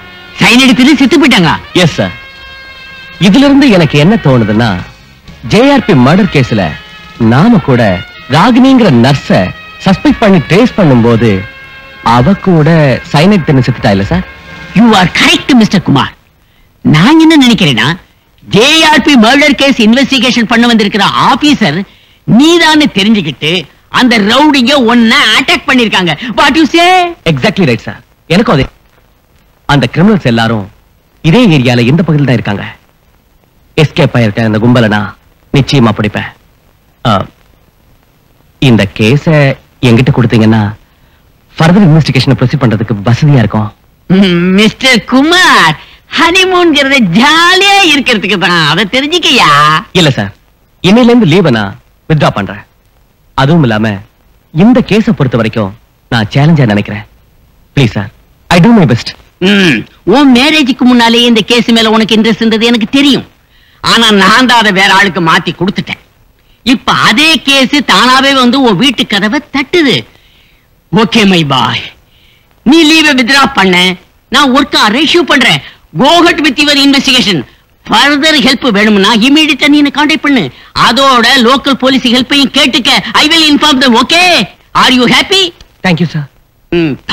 சைனைட் செத்து போயிட்டாங்க? Yes sir. இதுல இருந்து எனக்கு என்ன தோணுதுன்னா, ஜேஆர்பி மர்டர் கேஸ்ல நாம கூட ராகினிங்கிற நர்ஸ சஸ்பெக்ட் பண்ணி ட்ரேஸ் பண்ணும்போது அவ கூட சைனைட் தின்னு செத்துட்டா இல்ல sir? You are correct mister Kumar. நான் என்ன நினைக்கிறேன்னா, ஜேஆர்பி மர்டர் கேஸ் இன்வெஸ்டிகேஷன் பண்ண வந்திருக்கிற ஆபீசர் நீதான்னு தெரிஞ்சுக்கிட்டு அந்த ரவுடிங்க ஒன்ன அட்டாக் பண்ணிருக்காங்க. What you say? Exactly right sir. எனக்கும் அதே. அந்த கிரிமினல்ஸ் எல்லாரும் இதே ஏரியால இந்த பகுதியில் தான் இருக்காங்க. எஸ்கேப் ஆயிருக்க அந்த கும்பலை நான் நிச்சயமா பிடிப்பேன். இந்த கேஸ என்கிட்ட கொடுத்தீங்கன்னா ஃபர்தர் இன்வெஸ்டிகேஷன் ப்ரொசீட் பண்றதுக்கு வசதியா இருக்கும். மிஸ்டர் குமார், ஹனிமூன்ங்கிறத ஜாலியா இருக்கிறதுக்கு தான், அதை தெரிஞ்சுக்கையா? இல்ல சார், இன்னையில இருந்து லீவ் நான் வித்ட்ரா பண்றேன். அதுவும் இல்லாம இந்த கேஸ பொறுத்த வரைக்கும் நான் சேலஞ்சா நினைக்கிறேன். Please sir, I do my best. உன் மேரேஜுக்கு முன்னாலே இந்த கேஸ் மேல உனக்கு இன்ட்ரெஸ்ட் இருந்தது எனக்கு தெரியும். ஆனா நான் தான் அதை வேற ஆளுக்கு மாத்தி கொடுத்துட்டேன். இப்ப அதே கேஸ் தானாவே வந்து உன் வீட்டு கதவை தட்டுது. ஓகே மை பாய், நீ லீவை வித்ரா பண்ண, நான் ஒர்க்கா ரெஷ்யூ பண்றேன். Go ahead with your investigation. Further help வேணும்னா இமிடியேட்டா நீ கான்டாக்ட் பண்ணு. அதோட லோக்கல் போலீஸ் ஹெல்ப்பையும் கேட்டுக்க. I will inform them. Okay? Are you happy? Thank you sir.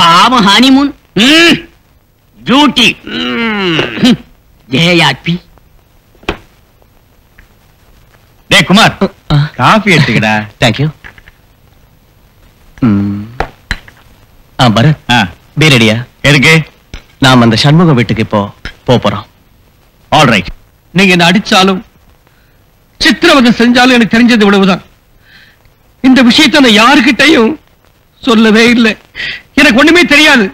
பாவம் ஹனிமூன் டியூட்டி. ஜேஆர்பி. டேய் குமார், காஃபி எடுத்துக்கடா. Thank you. பரத், பீர் ரெடியா? எதுக்கு? நாம் அந்த சண்முகம் வீட்டுக்கு இப்போ போறோம். All right. நீங்க என்ன அடிச்சாலும் சித்திரவதை செஞ்சாலும் எனக்கு தெரிஞ்சது இவ்வளவுதான். இந்த விஷயத்தை நான் யாருக்கிட்டையும் சொல்லவே இல்லை. எனக்கு ஒண்ணுமே தெரியாது.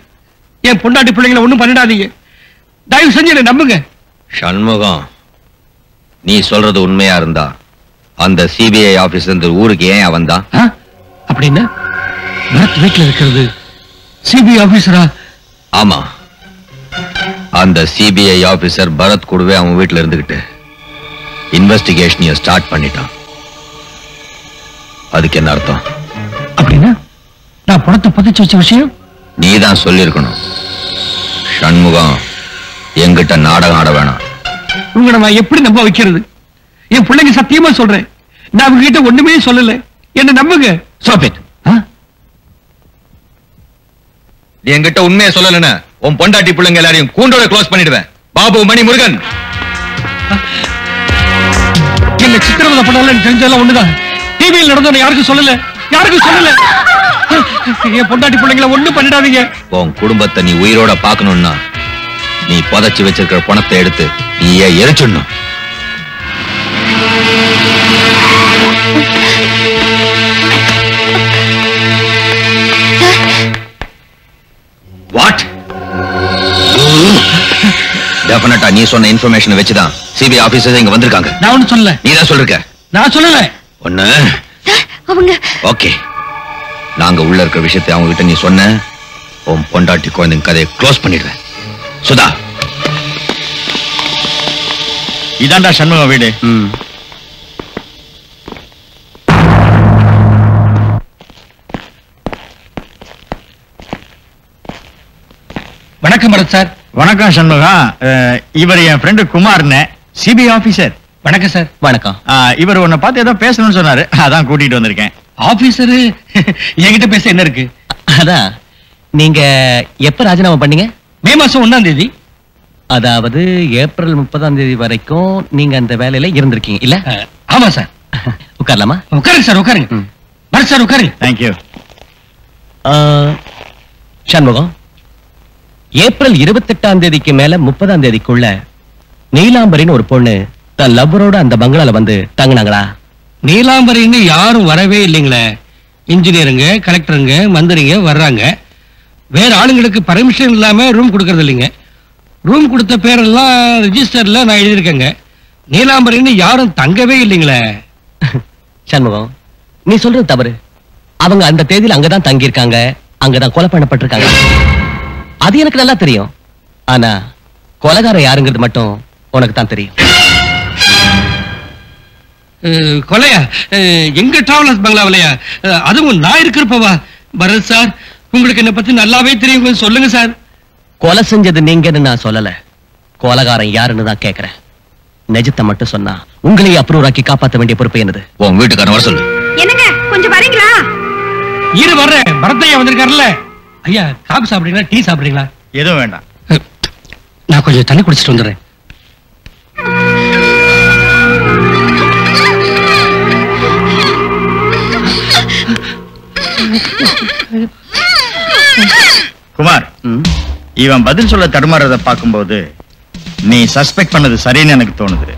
என் பொண்டாட்டி பிள்ளைங்களை ஒண்ணும் பண்ணிடாதீங்க, தயவு செஞ்சு என்ன நம்புங்க. சண்முகம், நீ சொல்றது உண்மையா இருந்தா அந்த சிபிஐ ஆபீஸ்ல இருந்து ஊருக்கு ஏன் வந்தான்? அப்படின்னா பரத் வீட்டுல இருக்கிறது சிபிஐ ஆபீசரா? ஆமா, அந்த சிபிஐ ஆபீசர் பரத் கூடவே அவன் வீட்டுல இருந்துகிட்டு இன்வெஸ்டிகேஷன் ஸ்டார்ட் பண்ணிட்டான். அதுக்கு என்ன அர்த்தம்? அப்படின்னா நான் பணத்தை புதைச்சு வச்ச விஷயம் நீதான் சொல்லிருக்கணும். சண்முகம் எங்கிட்ட நாடகம் ஆட வேணாம். உங்களை நான் எப்படி நம்ப வைக்கிறது? என் பிள்ளைங்க சத்தியமா சொல்றேன், நான் அவங்க கிட்ட ஒண்ணுமே சொல்லல. என்ன நம்புங்க. Stop it. நீ என்கிட்ட உண்மையை சொல்லலன்னா உன் பொண்டாட்டி பிள்ளைங்க எல்லாரையும் கூண்டோட க்ளோஸ் பண்ணிடுவேன். பாபு, மணி, முருகன். என்ன சித்திரவதை பண்ணலாம் தெரிஞ்சதெல்லாம் ஒண்ணுதான். டிவியில் நடந்தவன யாருக்கும் சொல்லல, யாருக்கும் சொல்லல. என் பொண்டாட்டி பிள்ளைங்களை ஒண்ணும் பண்ணிடாதீங்க. உன் குடும்பத்தை நீ உயிரோட பார்க்கணும்னா நீ புதைச்சு வச்சிருக்கிற பணத்தை எடுத்து நீயே எரிச்சிடணும். வாட்? டெஃபினட்டா நீ சொன்ன இன்ஃபர்மேஷன் வச்சுதான் சிபிஐ ஆபீசர்ஸ் இங்க வந்திருக்காங்க. நான் ஒண்ணு சொல்லல. நீ தான் சொல்லிருக்க. நான் சொல்லல. ஒண்ணு அவங்க ஓகே, நாங்க உள்ள இருக்கிற விஷயத்தை அவங்க கிட்ட நீ சொன்ன உன் பொண்டாட்டி குழந்தைங்க கதையை க்ளோஸ் பண்ணிடுவேன். சுதா, இதாண்டா சண்முகம் வீடு. வணக்கம் பரத் சார். வணக்கம் சண்முகம். இவர் என் ஃப்ரெண்டு குமார்னு, சிபிஐ ஆபீசர். வணக்கம் சார். வணக்கம். இவர் உன்னை பார்த்து ஏதோ பேசணும்னு சொன்னாரு, அதான் கூட்டிட்டு வந்திருக்கேன். ஆபீசரு என்கிட்ட பேச என்ன இருக்கு? அதான், நீங்க எப்ப ராஜினாமா பண்ணீங்க? மே மாசம் 1ஆம் தேதி. அதாவது ஏப்ரல் 30ஆம் தேதி வரைக்கும் நீங்க அந்த வேலையில இருந்திருக்கீங்க இல்ல? ஆமா சார். உட்காரலாமா? உட்காருங்க சார், உட்காருங்க. பரத் சார் உட்காருங்க. தேங்க்யூ. சண்முகம், ஏப்ரல் 28ஆம் தேதிக்கு மேல 30ஆம் தேதிக்குள்ள நீலாம்பரின்னு ஒரு பொண்ணு தன் லவ்வரோட அந்த பங்களால வந்து தங்கினாங்களா? நீலாம்பரின்னு யாரும் வரவே இல்லைங்களே. இன்ஜினியருங்க, கலெக்டருங்க, மந்திரிங்க வர்றாங்க. வேற ஆளுங்களுக்கு பர்மிஷன் இல்லாம ரூம் கொடுக்கறது இல்லைங்க. ரூம் கொடுத்த பேரெல்லாம் ரிஜிஸ்டர்ல நான் எழுதியிருக்கேங்க. நீலாம்பரின்னு யாரும் தங்கவே இல்லைங்களே. சண்முகம், நீ சொல்றது தவறு. அவங்க அந்த தேதியில் அங்கதான் தங்கியிருக்காங்க, அங்கதான் கொலை பண்ணப்பட்டிருக்காங்க. அது எனக்கு நல்லா தெரியும். ஆனா கொலைகாரம் யாருங்கிறது மட்டும் உனக்கு தான் தெரியும். கொலையா? எங்க டிராவலர்ஸ் பங்களாவிலையா? அதுவும் நான் இருக்கிறப்பவா? பரத் சார், உங்களுக்கு என்ன பத்தி நல்லாவே தெரியும், கொஞ்சம் சொல்லுங்க சார். கொலை செஞ்சது நீங்கன்னு நான் சொல்லல, கொலைகாரன் யாருன்னு தான் கேக்குறேன். நிஜத்தை மட்டும் சொன்னா உங்களையே அப்ரூவ் காப்பாற்ற வேண்டிய பொறுப்பு என்னது? உன் வீட்டுக்காரன் வர சொல்லு. என்னங்க கொஞ்சம் வரீங்களா? இரு வர்றேன். பரத்தையா வந்திருக்காருல்ல. ஐயா, காபி சாப்பிடுறீங்களா, டீ சாப்பிடுறீங்களா? எதுவும் வேண்டாம். நான் கொஞ்சம் தண்ணி குடிச்சிட்டு வந்துடுறேன். குமார், இவன் பதில் சொல்ல தடுமாறத பார்க்கும்போது நீ சஸ்பெக்ட் பண்ணது சரின்னு எனக்கு தோணுது.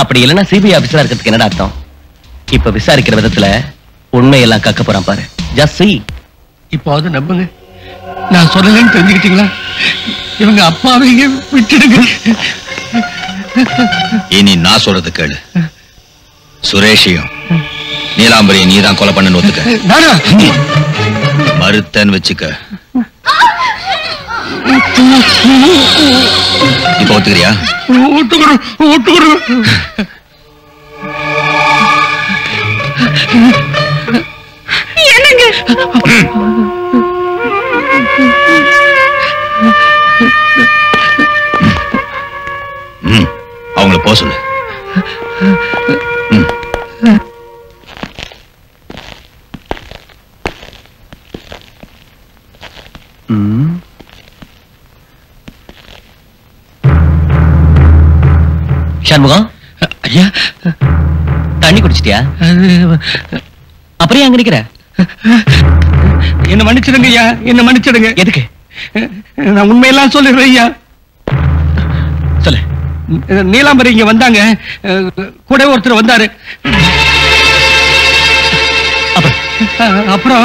அப்படி இல்லைன்னா சிபிஐ ஆபீசரா இருக்கிறதுக்கு என்னடா அர்த்தம்? இப்ப விசாரிக்கிற விதத்துல உண்மையெல்லாம் கக்க போறான் பாரு. Just see. இப்போது நம்புங்க, நான் சொல்லலன்னு தெரிஞ்சுக்கிட்டீங்களா? இவங்க அப்பாவைங்க விட்டுடுங்க. இனி நான் சொல்றது கேளு. சுரேஷையும் நீலாம்பரியை நீதான் கொலை பண்ணு ஒத்துக்க. நானா? மறுத்தன்னு வச்சுக்க. இப்ப ஒத்துக்கிறியா? என்னங்க அவங்கள போக சொல்லு. சண்முகம், ஐயா, தண்ணி குடிச்சிட்டியா? அப்படியே அங்க நிக்கிற? என்ன மன்னிச்சிடுங்க ஐயா, என்ன மன்னிச்சிடுங்க. எதுக்கு? நான் உண்மையெல்லாம் சொல்லிடுறேன் ஐயா. சொல்லு. நீலாம்பரி இங்க வந்தாங்க, கூட ஒருத்தர் வந்தாரு. அப்புறம்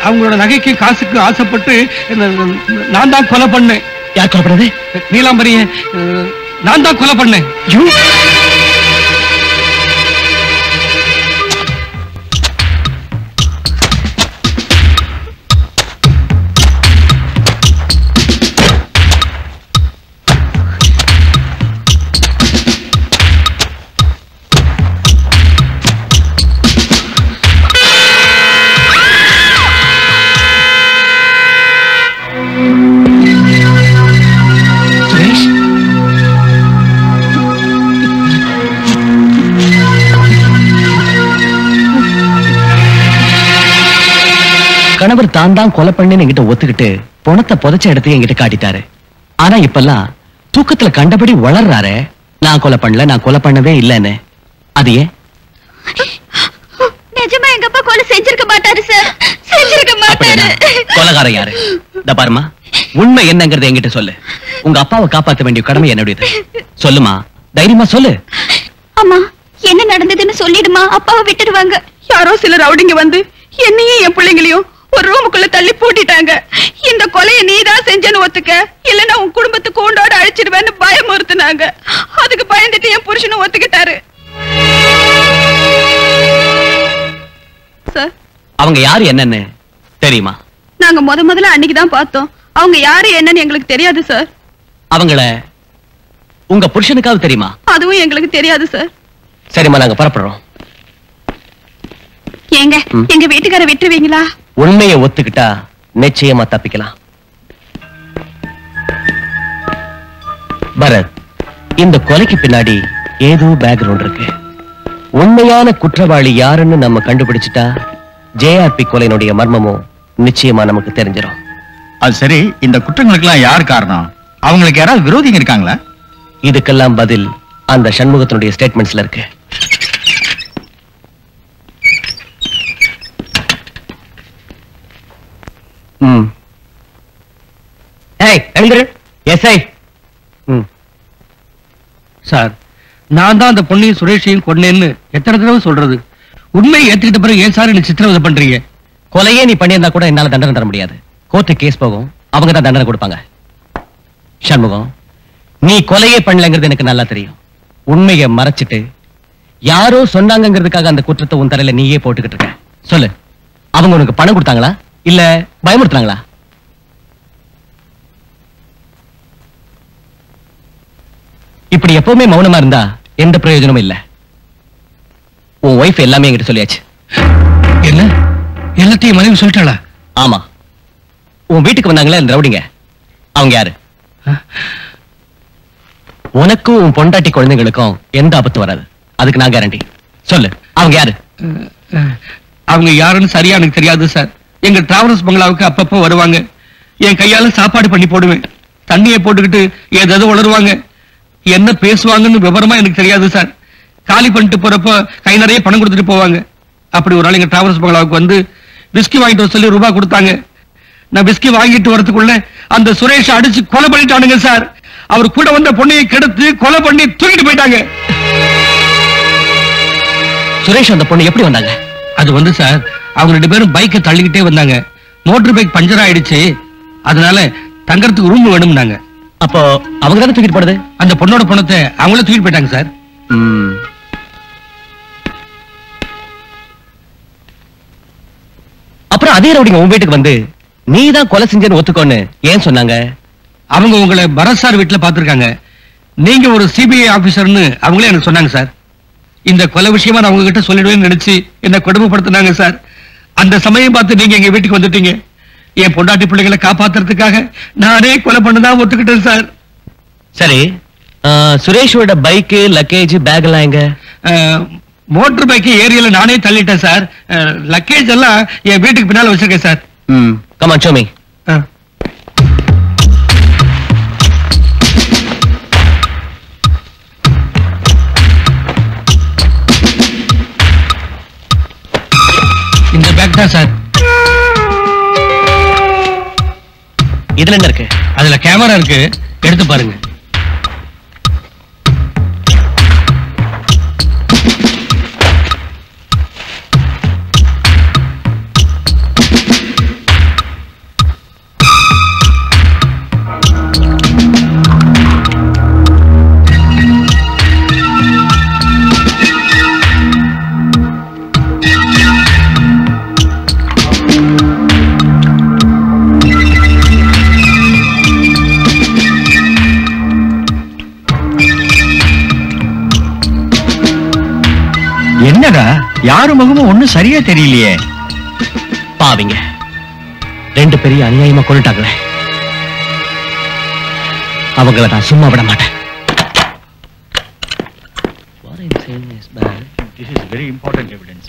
அவங்களோட நகைக்கு காசுக்கு ஆசைப்பட்டு நான் தான் கொலை பண்ணேன். யார் கொலை பண்ணது? நீலாம்பரிய நான் தான் கொலை பண்ணேன். கணவர் தான் தான் கொலை பண்ணேன்னு என்கிட்ட ஒத்துக்கிட்டு பணத்தை புதைச்ச இடத்தையும் என்கிட்ட காட்டிட்டாரு. ஆனா இப்பெல்லாம் தூக்கத்துல கண்டபடி வளர்றாரு, நான் கொலை பண்ணவே இல்லைன்னு. அது ஏன்? நிஜமா எங்க அப்பா கொலை செஞ்சிருக்க மாட்டாரு சார், செஞ்சிருக்க மாட்டாரு. கொலைகாரன் யாரு? இந்த பாருமா, உண்மை என்னங்கறத என்கிட்ட சொல்லு. உங்க அப்பாவை காப்பாற்ற வேண்டிய கடமை என்னுடையது. சொல்லுமா, தைரியமா சொல்லு. அம்மா, என்ன நடந்ததுன்னு சொல்லிடுமா, அப்பாவை விட்டுடுவாங்க. யாரோ சில ரவுடிங்க வந்து என்னையும் என் பிள்ளைங்களையும் ஒரு ரூமுக்குள்ள தள்ளி பூட்டிட்டாங்க. இந்த கொலையை நீதான் செஞ்சேன்னு ஒத்துக்க, இல்லன்னா உன் குடும்பத்தை கூண்டோட அழிச்சிடுவேன்னு பயமுறுத்துனாங்க. அதுக்கு பயந்துட்டு என் புருஷனும் ஒத்துக்கிட்டாரு. சார், அவங்க யாரு என்னன்னு தெரியுமா? நாங்க முதல்ல அன்னைக்குதான் பார்த்தோம். அவங்க யாரு என்னன்னு எங்களுக்கு தெரியாது சார். அவங்கள உங்க புருஷனுக்காவது தெரியுமா? அதுவும் எங்களுக்கு தெரியாது சார். சரிம்மா, நாங்க புறப்படுறோம். ஏங்க, எங்க வீட்டுக்கார விட்டுருவீங்களா? உண்மையை ஒத்துக்கிட்டா நிச்சயமா தப்பிக்கலாம். பரத், இந்த கொலைக்கு பின்னாடி ஏதோ பேக்ரவுண்ட் இருக்கு. உண்மையான குற்றவாளி யாருன்னு நம்ம கண்டுபிடிச்சிட்டா ஜேஆர்பி கொலையினுடைய மர்மமும் நிச்சயமா நமக்கு தெரிஞ்சிடும். அது சரி, இந்த குற்றங்களுக்கெல்லாம் யார் காரணம்? அவங்களுக்கு யாராவது விரோதிங்க இருக்காங்களா? இதுக்கெல்லாம் பதில் அந்த சண்முகத்தினுடைய ஸ்டேட்மெண்ட்ஸ்ல இருக்கு. சார், நான் தான் அந்த பொண்ணையும் சுரேஷையும் கொன்னேன்னு எத்தனை தடவை சொல்றது? உண்மையை ஏத்துக்கிட்ட பிறகு ஏன் சார் என்ன சித்திரவதை பண்றீங்க? கொலையே நீ பண்ணியிருந்தா கூட என்னால தண்டனை தர முடியாது. கோர்ட்டு கேஸ் போகும், அவங்க தான் தண்டனை கொடுப்பாங்க. சண்முகம், நீ கொலையே பண்ணலங்கிறது எனக்கு நல்லா தெரியும். உண்மையை மறைச்சிட்டு யாரோ சொன்னாங்கிறதுக்காக அந்த குற்றத்தை உன் தரையில நீயே போட்டுக்கிட்டு இருக்க. சொல்லு, அவங்க உனக்கு பணம் கொடுத்தாங்களா இல்ல பயமுறுத்துறாங்களா? இப்படி எப்பவுமே மௌனமா இருந்தா எந்த பிரயோஜனமும் இல்ல. உன் ஒய்ஃப் எல்லாமே என்கிட்ட சொல்லியாச்சு. என்ன, எல்லாத்தையும் மனைவி சொல்லிட்டாளா? ஆமா. உன் வீட்டுக்கு வந்தாங்களே இந்த ரவுடிங்க, அவங்க யாரு? உனக்கும் உன் பொண்டாட்டி குழந்தைகளுக்கும் எந்த ஆபத்து வராது, அதுக்கு நான் கேரண்டி. சொல்லு, அவங்க யாரு? அவங்க யாருன்னு சரியா எனக்கு தெரியாது சார். எங்க டிராவல்ஸ் பங்களாவுக்கு அப்பப்போ வருவாங்க. என் கையால சாப்பாடு பண்ணி போடுவேன். தண்ணியை போட்டுக்கிட்டு ஏதாவது உளருவாங்க. என்ன பேசுவாங்கன்னு விவரமா எனக்கு தெரியாது சார். காலி பண்ணிட்டு போறப்ப கை நிறைய பணம் கொடுத்துட்டு போவாங்க. அப்படி ஒரு நாள் எங்க டிராவல்ஸ் பங்களாவுக்கு வந்து விஸ்கி வாங்கிட்டு வர சொல்லி ரூபாய் கொடுத்தாங்க. நான் விஸ்கி வாங்கிட்டு வரதுக்குள்ள அந்த சுரேஷ் அடிச்சு கொலை பண்ணிட்டானுங்க சார். அவர் கூட வந்த பொண்ணையை கெடுத்து கொலை பண்ணி தூக்கிட்டு போயிட்டாங்க. சுரேஷ் அந்த பொண்ணு எப்படி வந்தாங்க? அது வந்து சார், அவங்க 2 பேரும் பைக்கை தள்ளிக்கிட்டே வந்தாங்க. மோட்டர் பைக் பஞ்சர் ஆயிடுச்சு, அதனால தங்கறதுக்கு ரூம் வேணும்னாங்க. அப்போ அவங்க தானே தூக்கிட்டு போறது? அந்த பொண்ணோட பணத்தை அவங்கள தூக்கிட்டு போயிட்டாங்க சார். அப்புறம் அதே ரவுடிங்க உன் வீட்டுக்கு வந்து நீ தான் கொலை செஞ்சேன்னு ஒத்துக்கோன்னு ஏன் சொன்னாங்க? அவங்க உங்களை பரத் சார் வீட்டுல பாத்துருக்காங்க. நீங்க ஒரு சிபிஐ ஆபீசர்னு அவங்களே எனக்கு சொன்னாங்க சார். இந்த கொலை விஷயமா நான் உங்ககிட்ட சொல்லிடுவேன்னு நினைச்சு என்ன கொடுமைப்படுத்தினாங்க சார். அந்த சமயம் பார்த்து நீங்க எங்க வீட்டுக்கு வந்துட்டீங்க. என் பொண்டாட்டி பிள்ளைகளை காப்பாத்துறதுக்காக நானே கொலை பண்ணதான் ஒத்துக்கிட்டேன் சார். சரி, சுரேஷோட பைக்கு, லக்கேஜ், பேக் எல்லாம் எங்க? மோட்டர் பைக்கு ஏரியால நானே தள்ளிட்டேன் சார். லக்கேஜ் எல்லாம் என் வீட்டுக்கு பின்னால வச்சிருக்கேன் sir. Come on, show me. இந்த பேக் தான் சார். இதுல என்ன இருக்கு? அதுல கேமரா இருக்கு, எடுத்து பாருங்க. என்னடா யாரு முகமும் ஒண்ணும் சரியா தெரியலையே. பாவிங்க 2 பெரிய அநியாயமா கொண்டுட்டாங்களே, அவங்கள நான் சும்மா விட மாட்டேன். This is very important evidence.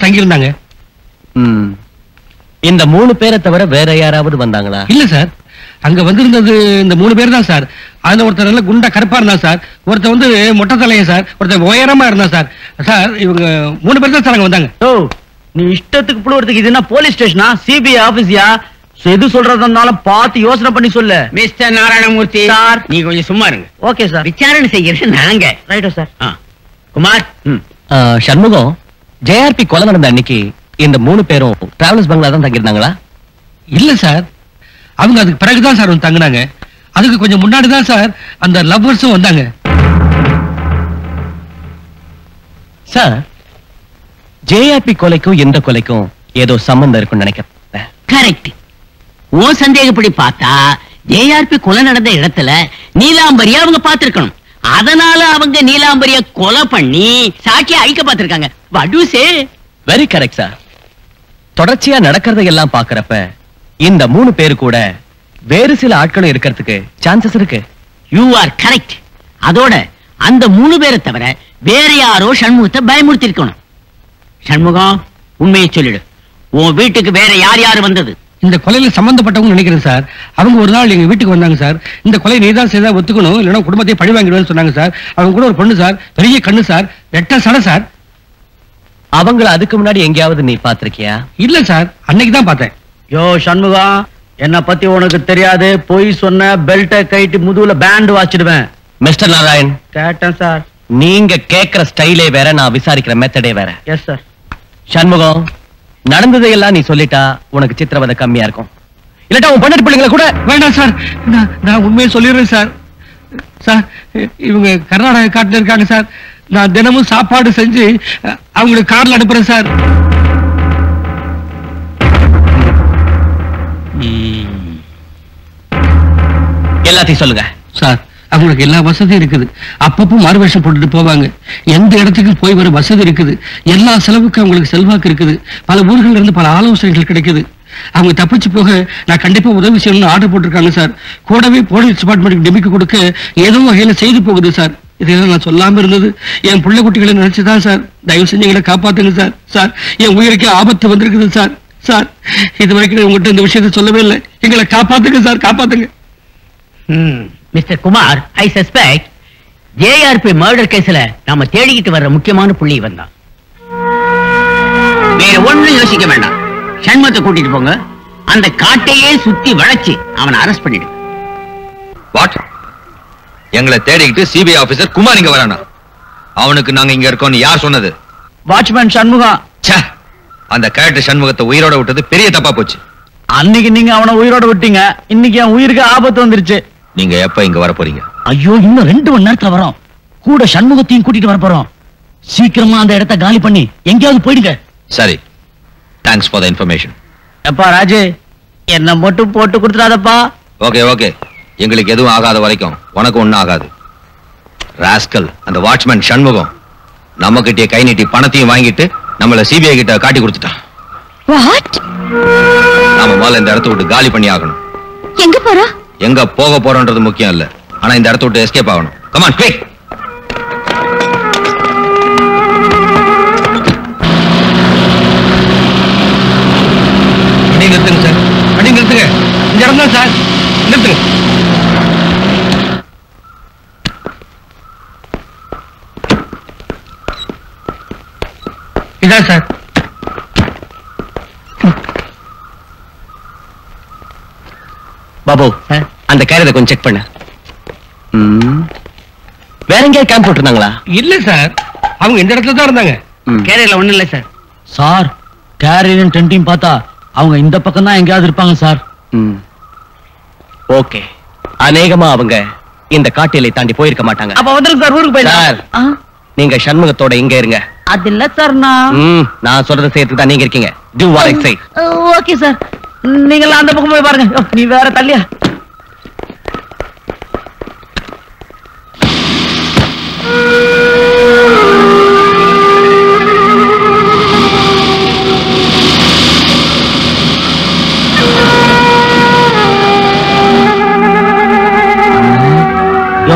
தங்கி இருந்தாங்க. இந்த 3 பேரை தவிர வேற யாராவது வந்தாங்களா? இல்ல சார், அங்க வந்திருந்தது இந்த 3 பேர் தான் சார். அதுல ஒருத்தர் நல்ல குண்டா கருப்பா இருந்தா சார், ஒருத்தர் வந்து மொட்டை தலைய சார், ஒருத்தர் உயரமா இருந்தா சார். சார் இவங்க 3 பேர் தான் சார் அங்க வந்தாங்க. ஓ, நீ இஷ்டத்துக்கு புடுறதுக்கு இது என்ன போலீஸ் ஸ்டேஷனா, சிபிஐ ஆபீஸ்யா? எது சொல்றதா இருந்தாலும் பார்த்து யோசனை பண்ணி சொல்லு. மிஸ்டர் நாராயணமூர்த்தி சார், நீ கொஞ்சம் சும்மா இருங்க. Okay sir. விசாரணை செய்யறது நாங்க. ரைட்டா சார். குமார். சண்முகம், ஜேஆர்பி கொலை நடந்த அன்னைக்கு இந்த 3 பேரும் டிராவல்ஸ் பங்களா தான் தங்கியிருந்தாங்களா? இல்ல சார், அவங்க அதுக்கு பிறகுதான் சார் வந்து தங்கினாங்க. அதுக்கு கொஞ்சம் முன்னாடி தான் சார் அந்த லவ்வர்ஸும் வந்தாங்க. சார், ஜேஆர்பி கொலைக்கும் இந்த கொலைக்கும் ஏதோ சம்பந்தம் இருக்குன்னு நினைக்கிறேன். கரெக்ட். ஓ சந்தேகப்படி பார்த்தா ஜேஆர்பி கொலை நடந்த இடத்துல நீலாம்பரியா அவங்க பார்த்திருக்கணும். அதனால அவங்க நீலாம்பரிய கொலை பண்ணி சாட்சியை அழிக்க பார்த்திருக்காங்க. வடுசே வெரி கரெக்ட் சார். தொடர்ச்சியா நடக்கிறதை எல்லாம் பாக்குறப்ப இந்த 3 பேரு கூட வேறு சில ஆட்களும் இருக்கிறதுக்கு சான்சஸ் இருக்கு. You are correct. அதோட அந்த 3 பேரை தவிர வேற யாரோ சண்முகத்தை பயமுறுத்தி இருக்கணும். சண்முகம், உண்மையை சொல்லிடு. உன் வீட்டுக்கு வேற யார் யாரு வந்தது? இந்த கொலையில சம்பந்தப்பட்டவங்க நினைக்கிறேன் சார். அவங்க ஒரு நாள் எங்க வீட்டுக்கு வந்தாங்க சார். இந்த கொலை நீதான் செய்தா ஒத்துக்கணும், இல்லைன்னா குடும்பத்தை பழி வாங்கிடுவேன்னு சொன்னாங்க சார். அவங்க கூட ஒரு பொண்ணு சார், பெரிய கண்ணு சார், ரெட்ட சடை சார். அவங்கள அதுக்கு முன்னாடி எங்கேயாவது நீ பாத்திருக்கியா? இல்ல சார், அன்னைக்கு தான் பார்த்தேன். யோ சண்முகம், என்ன பத்தி உனக்கு தெரியாது. போய் சொன்ன பெல்ட்டை கைட்டு முதுகுல பேண்ட் வாச்சிடுவேன். மிஸ்டர் நாராயண், கேட்டேன் சார். நீங்க கேட்கிற ஸ்டைலே வேற, நான் விசாரிக்கிற மெத்தடே வேற. Yes sir. சண்முகம், நடந்ததையெல்லாம் நீ சொல்லிட்டா உனக்கு சித்திரவதை கம்மியா இருக்கும். இல்லட்டா உன் பொண்டாட்டி பிள்ளைங்களை கூட. வேண்டாம் சார், நான் உண்மையை சொல்லிடுறேன் சார். சார், இவங்க கர்நாடகா காட்டுல இருக்காங்க சார். நான் தினமும் சாப்பாடு செஞ்சு அவங்களுக்கு கார்ல அனுப்புறேன் சார். எல்லாத்தையும் சொல்லுங்க சார். அவங்களுக்கு எல்லா வசதியும் இருக்குது. அப்பப்போ மாறுவேஷம் போட்டுட்டு போவாங்க. எந்த இடத்துக்கு போய் வர வசதி இருக்குது. எல்லா செலவுக்கும் அவங்களுக்கு செல்வாக்கு இருக்குது. பல ஊர்கள்ல இருந்து பல ஆலோசனைகள் கிடைக்குது. அவங்க தப்பிச்சு போக நான் கண்டிப்பா உதவி செய்யணும்னு ஆர்டர் போட்டிருக்காங்க சார். கூடவே போலீஸ் டிபார்ட்மெண்ட்டுக்கு டெபிக்கு கொடுக்க ஏதோ வகையில செய்து போகுது சார். இதெல்லாம் நான் சொல்லாம இருந்தது என் பிள்ளை குட்டிகளை நினைச்சுதான் சார். தயவு செஞ்சு எங்களை காப்பாத்துங்க சார். சார், என் உயிருக்கு ஆபத்து வந்திருக்குது சார். சார், இது வரைக்கும் உங்ககிட்ட இந்த விஷயத்தை சொல்லவே இல்லை. எங்களை காப்பாத்துங்க சார், காப்பாத்துங்க. மிஸ்டர் குமார், ஐ சஸ்பெக்ட் ஜேஆர்பி மர்டர் கேஸ்ல நாம தேடிக்கிட்டு வர்ற முக்கியமான புள்ளி இவன் தான். வேற ஒண்ணும் யோசிக்க வேண்டாம். சண்முகத்தை கூட்டிட்டு போங்க. அந்த காட்டையே சுத்தி வளைச்சு அவனை அரெஸ்ட் பண்ணிடு. வாட்? எங்களை தேடிக்கிட்டு சிபிஐ ஆபீசர் குமார் இங்க வரானா? அவனுக்கு நாங்க இங்க இருக்கோம்னு யார் சொன்னது? வாட்ச்மேன் சண்முகம். அந்த கேரக்டர் சண்முகத்தை உயிரோட விட்டது பெரிய தப்பா போச்சு. அன்னைக்கு நீங்க அவனை உயிரோட விட்டீங்க, இன்னைக்கு என் உயிருக்கு ஆபத்து வந்துருச்சு. நீங்க எப்ப இங்க வர போறீங்க? ஐயோ, இன்னும் 2 மணி நேரத்துல வரோம். கூட சண்முகத்தையும் கூட்டிட்டு வர போறோம். சீக்கிரமா அந்த இடத்தை காலி பண்ணி எங்கேயாவது போயிடுங்க. சரி, தேங்க்ஸ் ஃபார் த இன்ஃபர்மேஷன். எப்பா ராஜு, என்ன மட்டும் போட்டு கொடுத்துடாதப்பா. ஓகே ஓகே, எங்களுக்கு எதுவும் ஆகாத வரைக்கும் உனக்கு ஒண்ணும் ஆகாது. ராஸ்கல் அந்த வாட்ச்மேன் சண்முகம் நம்ம கிட்டே கை நீட்டி பணத்தையும் வாங்கிட்டு நம்மள சிபிஐ கிட்ட காட்டி கொடுத்துட்டான். வாட்? நாம முதல்ல இந்த இடத்த விட்டு காலி பண்ணி ஆகணும். எங்க போறோம்? எங்க போக போறோம்ன்றது முக்கியம் இல்ல, ஆனா இந்த இடத்த விட்டு எஸ்கேப் ஆகணும். Come on, quick. நிறுத்துங்க சார், அடி நிறுத்துங்க. இந்த இடம் தான் சார், நிறுத்துங்க. இதான் சார். பாபு, அந்த கேரத்தை கொஞ்சம் செக் பண்ண. வேற எங்கேயா கேம்ப் போட்டிருந்தாங்களா? இல்ல சார், அவங்க இந்த இடத்துல தான் இருந்தாங்க. கேரளா ஒண்ணும் இல்ல சார். சார், கேரியரும் டென்ட்டையும் பார்த்தா அவங்க இந்த பக்கம் தான் எங்கேயாவது இருப்பாங்க சார். ஓகே, அநேகமா அவங்க இந்த காட்டிலை தாண்டி போயிருக்க மாட்டாங்க. அப்ப வந்துருங்க சார், ஊருக்கு போயிடலாம். நீங்க சண்முகத்தோட இங்க இருங்க. அது இல்ல சார், நான் சொல்றதை செய்யறதுக்கு தான் நீங்க இருக்கீங்க. Do what I say. Okay sir, நீங்களாம் அந்த பக்கம் போய் பாருங்க. நீ வேற தள்ளியா?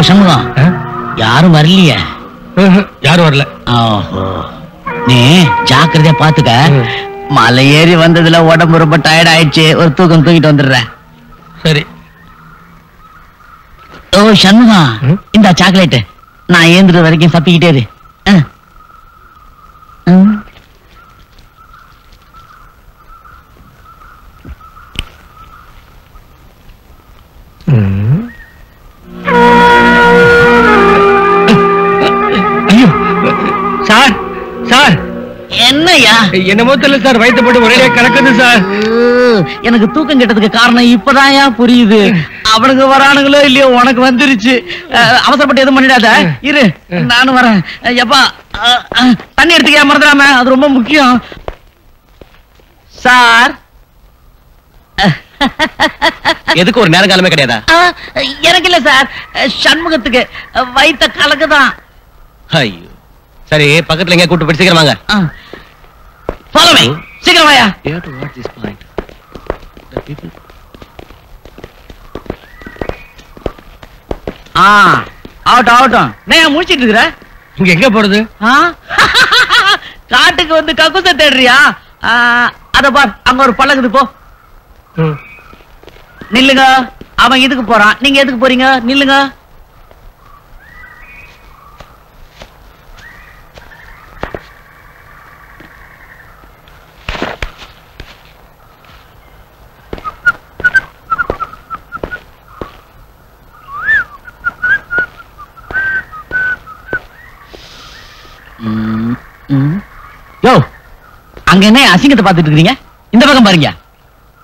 சண்முகம், யாரும் வரலையே? யாரும் வரல. நீ ஜாக்கிரதையா பாத்துக்க. மலை ஏறி வந்ததுல உடம்பு ரொம்ப டயர்ட் ஆயிடுச்சு. ஒரு தூக்கம் தூக்கிட்டு வந்துடுறேன். சரி. ஓ சண்முகம், இந்த சாக்லேட் நான் ஏந்துற வரைக்கும் சப்பிக்கிட்டே இரு. ஐயோ சார், சார் என்னையா? என்னமோ தெரியல சார், வயிற்று போட்டு ஒரே கலக்குது சார். எனக்கு தூக்கம் கெட்டதுக்கு காரணம் இப்பதான் புரியுது. அவனுக்கு வரானுங்களோ இல்லையோ, உனக்கு வந்துருச்சு. அவசரப்பட்டு எதுவும் பண்ணிடாத, இரு நானும் வரேன். எப்பா, தண்ணி எடுத்துக்க மறந்துடாம, அது ரொம்ப முக்கியம். சார், எதுக்கு ஒரு நேரம் காலமே கிடையாதா? எனக்கு இல்ல சார், சண்முகத்துக்கு வயித்த கலக்குதான். ஐயோ, சரி, பக்கத்துல எங்க கூட்டு போய் சீக்கிரம் வாங்க. Follow me. சீக்கிரம் வாயா. ஆகட்டும் ஆகட்டும். நான் முடிச்சிட்டு இருக்கிற. இங்க எங்க போறது? காட்டுக்கு வந்து கக்குச தேடுறியா? அத பார், அங்க ஒரு பழகுது, போ. நில்லுங்க. அவன் இதுக்கு போறான், நீங்க எதுக்கு போறீங்க? நில்லுங்க. யோ, அங்க என்ன அசிங்கத்தை பார்த்துட்டு இருக்கீங்க? இந்த பக்கம் பாருங்க.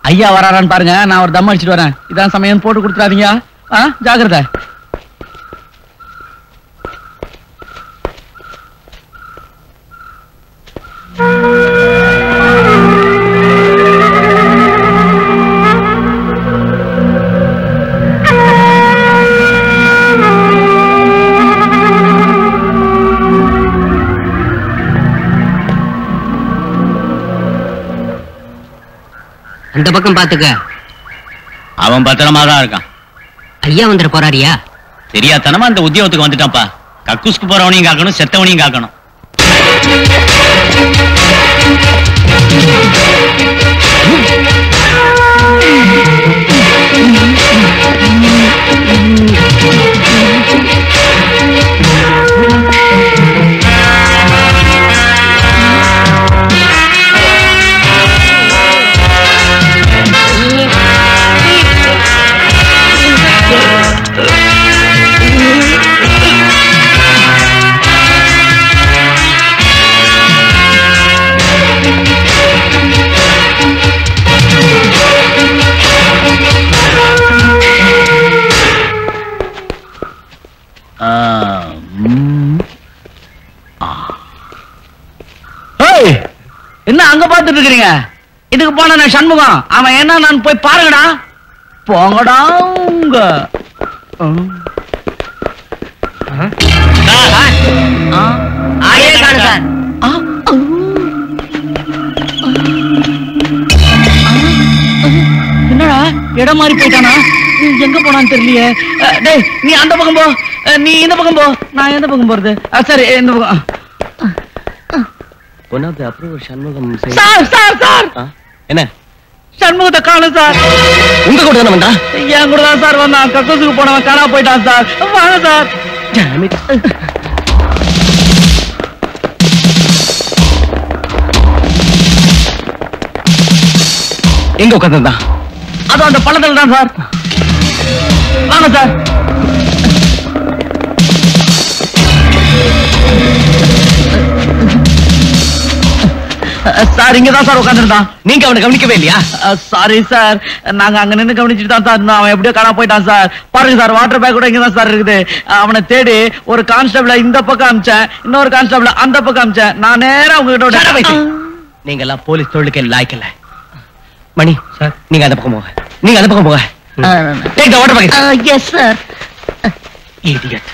ஐயா வராரான்னு பாருங்க, நான் ஒரு தம் அடிச்சிட்டு வரேன். இதான் சமயம், போட்டு கொடுத்துறாதீங்க. ஜாக்கிரதை. அந்த பக்கம் பாத்துக்க. அவன் பத்திரமா தான் இருக்கான். ஐயா வந்துட போறாரியா? தெரியாதனமா அந்த உத்தியோகத்துக்கு வந்துட்டான்ப்பா. கக்கூஸ்க்கு போறவனையும் காக்கணும், செத்தவனையும் காக்கணும். என்ன அங்க பாத்துட்டு இருக்கீங்க? இதுக்கு போன சண்முகம் அவன் என்ன நான் போய் பாருங்கடா. போங்கடா உங்க. என்னடா இடம் மாறி போயிட்டானா? எங்க போனான்னு தெரியலையே. டேய் நீ அந்த பக்கம் போ, நீ இந்த பக்கம் போ, நான் எந்த பக்கம் போறது? சரி இந்த பக்கம். என்ன சண்முகத்தை காணும் சார். உங்க கூட தானே வந்தா? என் கூட தான் சார் வந்தான். கக்கூசுக்கு போனவன் காணா போயிட்டான் சார். வாங்க சார். எங்க உட்காந்துருந்தா? அது அந்த பள்ளத்துல தான் சார். வாங்க சார். சார் இங்கதான் சார் உட்காந்துருந்தான். நீங்க அவனை கவனிக்கவே இல்லையா? சாரி சார், நாங்க அங்க நின்று கவனிச்சுட்டு தான் சார். அவன் எப்படியோ காணா போயிட்டான் சார். பாருங்க சார், வாட்டர் பேக் கூட இங்கதான் சார் இருக்குது. அவனை தேடி ஒரு கான்ஸ்டபிள இந்த பக்கம் அமிச்சேன், இன்னொரு கான்ஸ்டபிள அந்த பக்கம் அமிச்சேன். நான் நேரா உங்ககிட்ட. நீங்க எல்லாம் போலீஸ் தொழிலுக்கு லாய்க்கல. மணி சார், நீங்க அந்த பக்கம் போக. நீங்க அந்த பக்கம் போக. Take the water bucket. Yes sir. Idiot.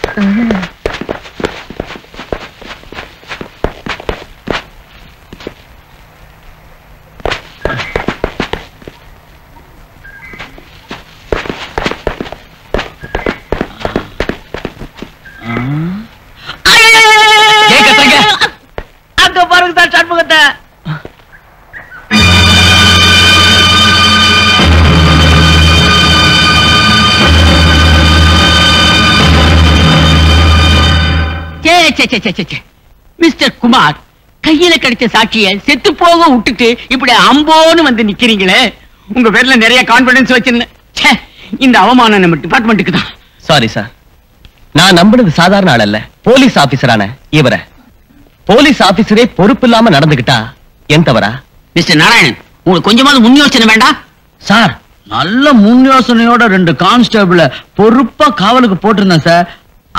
அங்க பாருங்க சார் சண்முகத்தை. மிஸ்டர் குமார், கையில கிடைச்ச சாட்சிய செத்து போக விட்டுட்டு இப்படி அம்போன்னு வந்து நிக்கிறீங்களே. உங்க பேர்ல நிறைய கான்பிடன்ஸ் வச்சிருந்தேன். இந்த அவமானம் நம்ம டிபார்ட்மெண்ட்டுக்கு தான். சாரி சார், நான் நம்பினது சாதாரண ஆள் அல்ல, போலீஸ் ஆபீசரான இவரை. போலீஸ் ஆபீசரே பொறுப்பு இல்லாம நடந்துகிட்டா என் தவறா? மிஸ்டர் நாராயணன், உங்களுக்கு கொஞ்சமாவது முன் யோசனை வேண்டாம்? சார் நல்ல முன் யோசனையோட 2 கான்ஸ்டபிள பொறுப்பா காவலுக்கு போட்டிருந்தேன் சார்.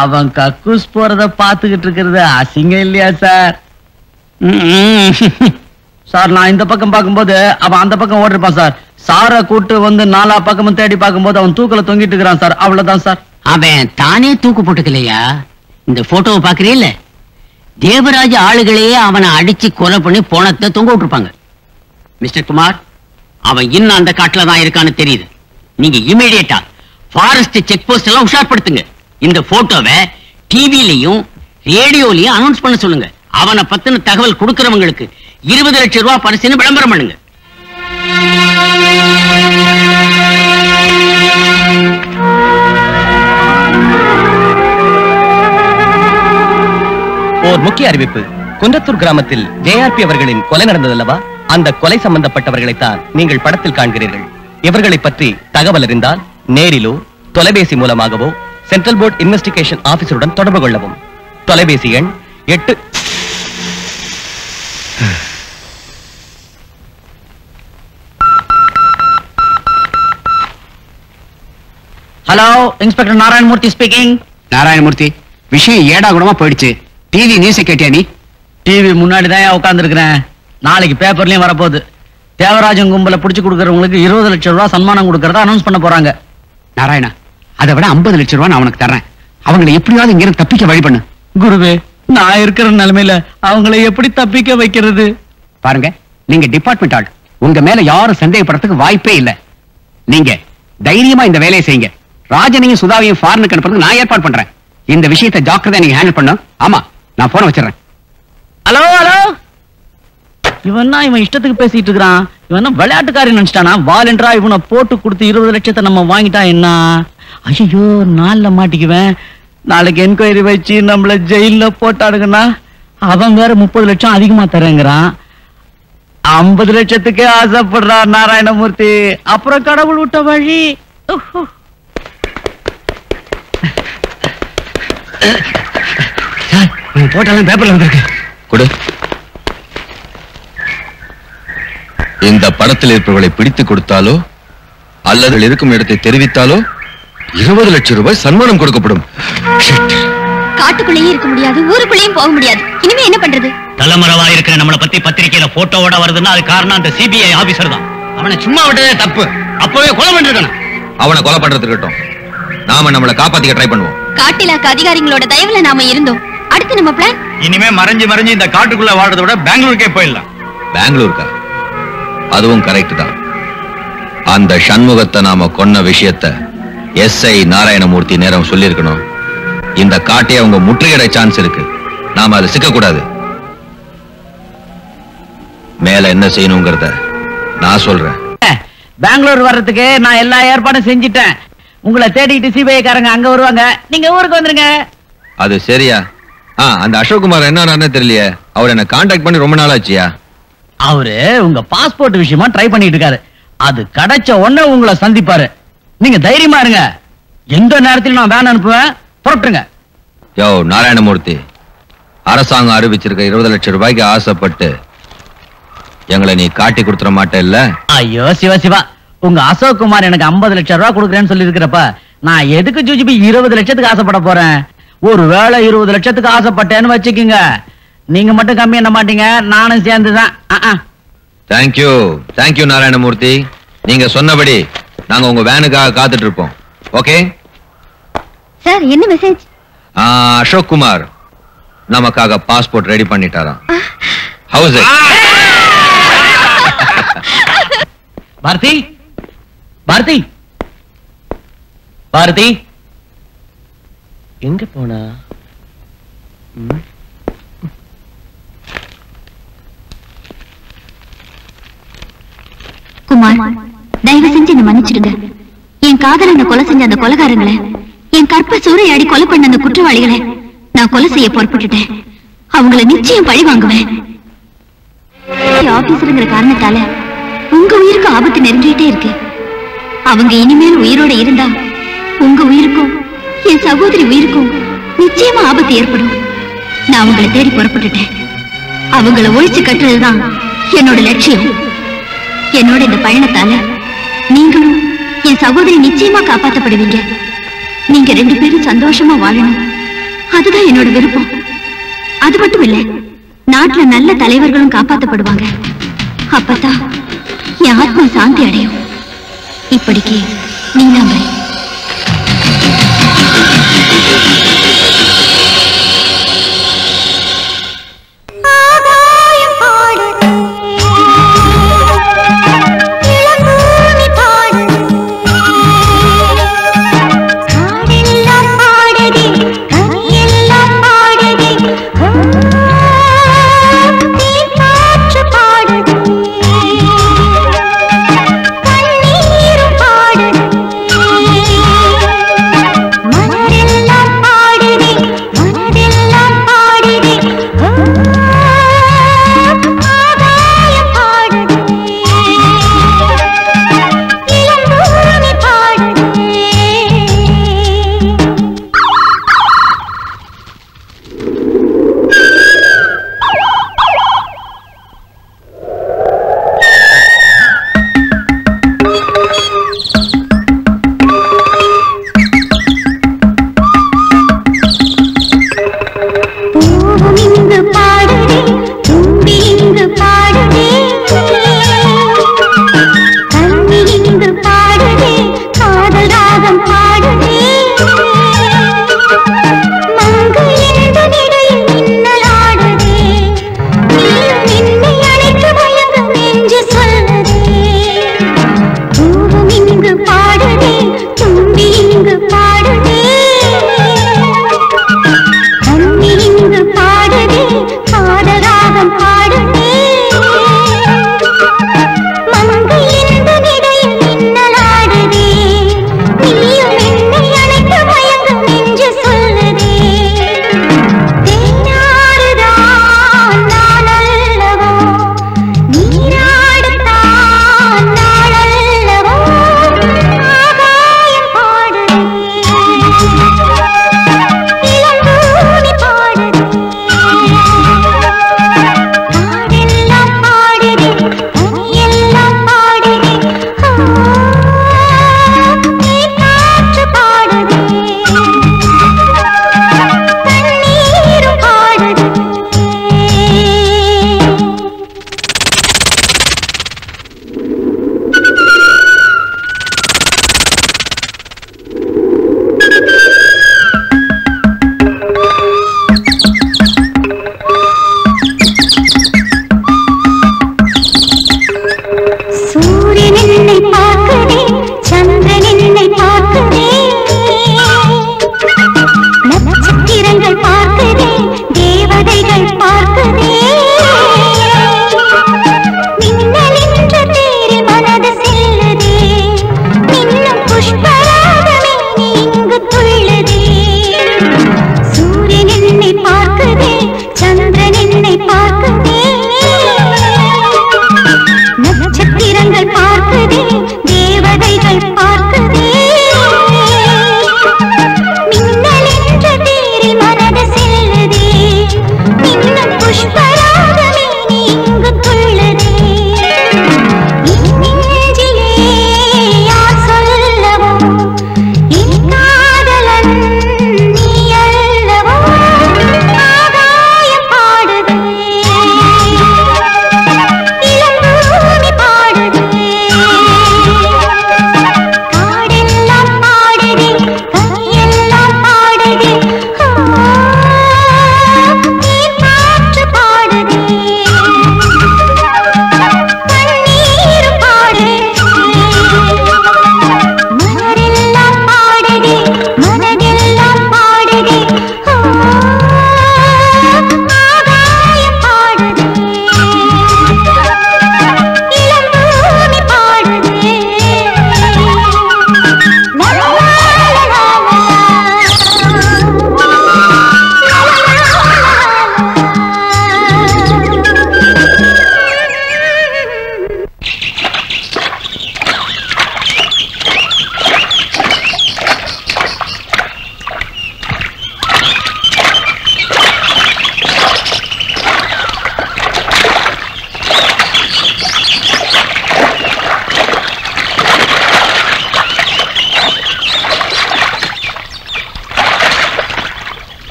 அவன் கக்கூஸ் போறத பாத்துக்கிட்டு இருக்கிறது அசிங்கம் இல்லையா சார்? சார் நான் இந்த பக்கம் பார்க்கும்போது அவன் அந்த பக்கம் ஓடிருப்பான் சார். சாரை கூட்டு வந்து 4 பக்கமும் தேடி பார்க்கும்போது அவன் தூக்கல தொங்கிட்டு இருக்கிறான் சார். அவ்வளவுதான் சார். அவன் தானே தூக்கு போட்டுக்கலையா? இந்த போட்டோவை பாக்குறீல்ல, தேவராஜ ஆளுகளையே அவனை அடிச்சு கொலை பண்ணி போனத்தை தொங்க விட்டுருப்பாங்க. மிஸ்டர் குமார், அவன் இன்னும் அந்த காட்டுல தான் இருக்கான்னு தெரியுது. நீங்க இமீடியட்டா ஃபாரஸ்ட் செக் போஸ்ட் எல்லாம் உஷார்படுத்துங்க. இந்த போட்டோவை டிவிலையும் ரேடியோலையும் அனௌன்ஸ் பண்ண சொல்லுங்க. அவனை பத்தின தகவல் கொடுக்கிறவங்களுக்கு 20 லட்சம் ரூபாய் பரிசுன்னு விளம்பரம் பண்ணுங்க. ஒரு முக்கிய அறிவிப்பு. குன்றத்தூர் கிராமத்தில் ஜேஆர்பி அவர்களின் கொலை நடந்ததல்லவா? அந்த கொலை சம்பந்தப்பட்டவர்களைத்தான் நீங்கள் படத்தில் காண்கிறீர்கள். இவர்களை பற்றி தகவல் அறிந்தால் நேரிலோ தொலைபேசி மூலமாகவோ சென்ட்ரல் போர்ட் இன்வெஸ்டிகேஷன் ஆபீசருடன் தொடர்பு கொள்ளவும். தொலைபேசி எண் 8. Hello, inspector Narayanamurthy speaking. Narayanamurthy, விஷயம் ஏடா கூடமா போயிடுச்சு. டிவி நியூஸ் கேட்டியா நீ? டிவி முன்னாடி தான் உட்கார்ந்து இருக்கிறேன். நாளைக்கு பேப்பர்லயும் வரப்போகுது. தேவராஜன் கும்பல புடிச்சு கொடுக்கறவங்களுக்கு 20 லட்சம் ரூபாய் சன்மானம் கொடுக்கறதா அனௌன்ஸ் பண்ண போறாங்க. நாராயணா, அதை விட 50 லட்சம் ரூபாய் நான் உனக்கு தர்றேன். அவங்களை எப்படியாவது இங்க இருந்து தப்பிக்க வழி பண்ணு. குருவே, நான் இருக்கிற நிலைமையில அவங்களை எப்படி தப்பிக்க வைக்கிறது? பாருங்க, நீங்க டிபார்ட்மெண்ட் ஆள், உங்க மேல யாரும் சந்தேகப்படுறதுக்கு வாய்ப்பே இல்ல. நீங்க தைரியமா இந்த வேலையை செய்யுங்க. ராஜனையும் சுதாவையும் ஃபாரினுக்கு அனுப்புறதுக்கு நான் ஏற்பாடு பண்றேன். இந்த விஷயத்தை ஜாக்கிரதையா நீங்க ஹேண்டில் பண்ணும். ஆமா, நான் போன வச்சிடறேன். ஹலோ ஹலோ, இவன் இஷ்டத்துக்கு பேசிட்டு இருக்கிறான். இவன் விளையாட்டுக்காரி நினைச்சிட்டானா? வாலண்டரா இவனை போட்டு கொடுத்து 20 லட்சத்தை நம்ம வாங்கிட்டா என்ன? ஐயோ, நாள்ல மாட்டிக்குவேன். நாளைக்கு என்கொயரி வச்சு நம்மள ஜெயில போட்டாடுங்கன்னா அவன் வேற 30 லட்சம் அதிகமா தரேங்கிறான். 50 லட்சத்துக்கே ஆசைப்படுறான் நாராயணமூர்த்தி. அப்புறம் கடவுள் விட்ட வழி. போட்டாலும் பேப்பர்ல வந்திருக்கு. கொடு. இந்த படத்தில் இருப்பவர்களை பிடித்து கொடுத்தாலோ அல்லது இருக்கும் இடத்தை தெரிவித்தாலோ 20 லட்சம் ரூபாய் சன்மானம் கொடுக்கப்படும். காட்டுக்குள்ளேயே இருக்க முடியாது, ஊருக்குள்ளேயும் போக முடியாது. இனிமே என்ன பண்றது? தலைமறைவா இருக்கிற நம்மளை பத்தி பத்திரிக்கையில போட்டோவோட வருதுன்னா அது காரணம் அந்த சிபிஐ ஆபீசர் தான். அவனை சும்மா விட்டதே தப்பு. அப்பவே கொலை பண்ணிருக்கணும். அவனை கொலை பண்றது இருக்கட்டும், நாம நம்மளை காப்பாத்திக்க ட்ரை பண்ணுவோம். காட்டிலாக்க அதிகாரிகளோட தயவுல நாம இருந்தோம். அடுத்து நம்ம பிளான் இனிமே மறைஞ்சு மறைஞ்சு இந்த காட்டுக்குள்ள வாழ்றதை விட பெங்களூருக்கே போயிடலாம். பெங்களூருக்கா? அதுவும் கரெக்ட் தான். அந்த சண்முகத்தை நாம கொன்ன விஷயத்தை எஸ்ஐ நாராயணமூர்த்தி நேரம் சொல்லியிருக்கணும். இந்த காட்டை அவங்க முற்றுகையிட சான்ஸ் இருக்கு. நாம அதை சிக்க கூடாது. மேல என்ன செய்யணுங்கிறத நான் சொல்றேன். பெங்களூர் வர்றதுக்கு நான் எல்லா ஏற்பாடும் செஞ்சிட்டேன். உங்களை தேடிட்டு சிபிஐ காரங்க அங்க வருவாங்க. நீங்க ஊருக்கு வந்துருங்க. அது சரியா? அந்த அசோக்குமார் என்ன தெரியலையே. அவர் என்ன கான்டாக்ட் பண்ணி ரொம்ப நாள் ஆச்சியா? அவரு உங்க பாஸ்போர்ட் விஷயமா ட்ரை பண்ணிட்டு இருக்காரு. அது கிடைச்ச உடனே உங்களை சந்திப்பாரு. நீங்க தைரியமா இருங்க. எந்த நேரத்திலும் நான் வேன் அனுப்புவேன். புறப்பட்டுங்க. யோ நாராயணமூர்த்தி, அரசாங்கம் அறிவிச்சிருக்க 20 லட்சம் ரூபாய்க்கு ஆசைப்பட்டு எங்களை நீ காட்டி கொடுத்துட மாட்டே இல்ல? ஐயோ சிவா சிவா, உங்க அசோக் குமார் எனக்கு 50 லட்சம் ரூபாய் கொடுக்குறேன்னு சொல்லி இருக்கிறப்ப நான் எதுக்கு ஜூஜிபி 20 லட்சத்துக்கு ஆசைப்பட போறேன்? ஒரு வேளை 20 லட்சத்துக்கு ஆசைப்பட்டேன்னு வச்சுக்கீங்க, நீங்க மட்டும் கம்மி என்ன மாட்டீங்க, நானும் சேர்ந்துதான். Thank you thank you Narayanamurthy. நீங்க சொன்னபடி நாங்க உங்க வேனுக்காக காத்துட்டு இருப்போம். ஓகே சார், என்ன மெசேஜ்? அசோக் குமார் நமக்காக பாஸ்போர்ட் ரெடி பண்ணிட்டாராம். ஹவுஸ் பாரதி பாரதி பாரதி எங்க போனா? குமார், தயவு செஞ்சு என்ன மன்னிச்சிடுங்க. என் காதலனை கொலை செஞ்ச அந்த கொலைகாரங்களை, என் கற்ப சூறையாடி கொலை பண்ண அந்த குற்றவாளிகளை நான் கொலை செய்ய பொறுப்பட்டுட்டேன். அவங்களை நிச்சயம் பழி வாங்குவேன். ஆபீசருங்கிற காரணத்தால உங்க உயிருக்கு ஆபத்து நெருங்கிட்டே இருக்கு. அவங்க இனிமேல் உயிரோட இருந்தா உங்க உயிருக்கும் என் சகோதரி உயிருக்கும் நிச்சயமா ஆபத்து ஏற்படும். நான் அவங்களை தேடி புறப்பட்டுட்டேன். அவங்களை ஒழிச்சு கட்டுறதுதான் என்னோட லட்சியம். என்னோட இந்த பயணத்தால நீங்களும் என் சகோதரி நிச்சயமா காப்பாற்றப்படுவீங்க. நீங்க 2 பேரும் சந்தோஷமா வாழணும், அதுதான் என்னோட விருப்பம். அது மட்டும் இல்ல, நாட்டுல நல்ல தலைவர்களும் காப்பாற்றப்படுவாங்க. அப்பதான் என் ஆத்மா சாந்தி அடையும். இப்படிக்கு நீலாம்பரி. பாடு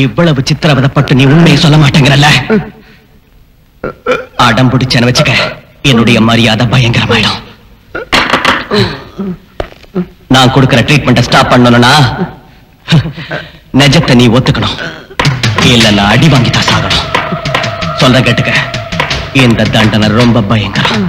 இவ்வளவு சித்திரவதப்பட்டு நீ உண்மையை சொல்ல மாட்டேங்கிறல்ல, அடம் பிடிச்சேன்னு வச்சுக்க என்னுடைய மரியாதை பயங்கரமாயிடும். நான் கொடுக்கிற ட்ரீட்மெண்ட்டை ஸ்டாப் பண்ணணும்னா நிஜத்தை நீ ஒத்துக்கணும், இல்ல அடி வாங்கித்தான் சாகணும். சொல்ற கேட்டுக்க, இந்த தண்டனை ரொம்ப பயங்கரம்.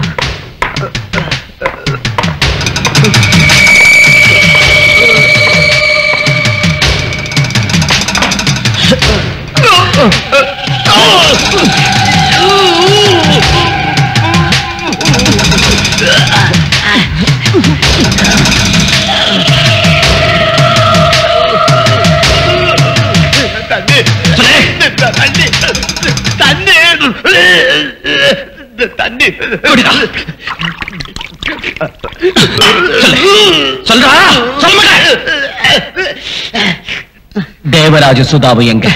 தேவராஜ சுதாவு எங்க?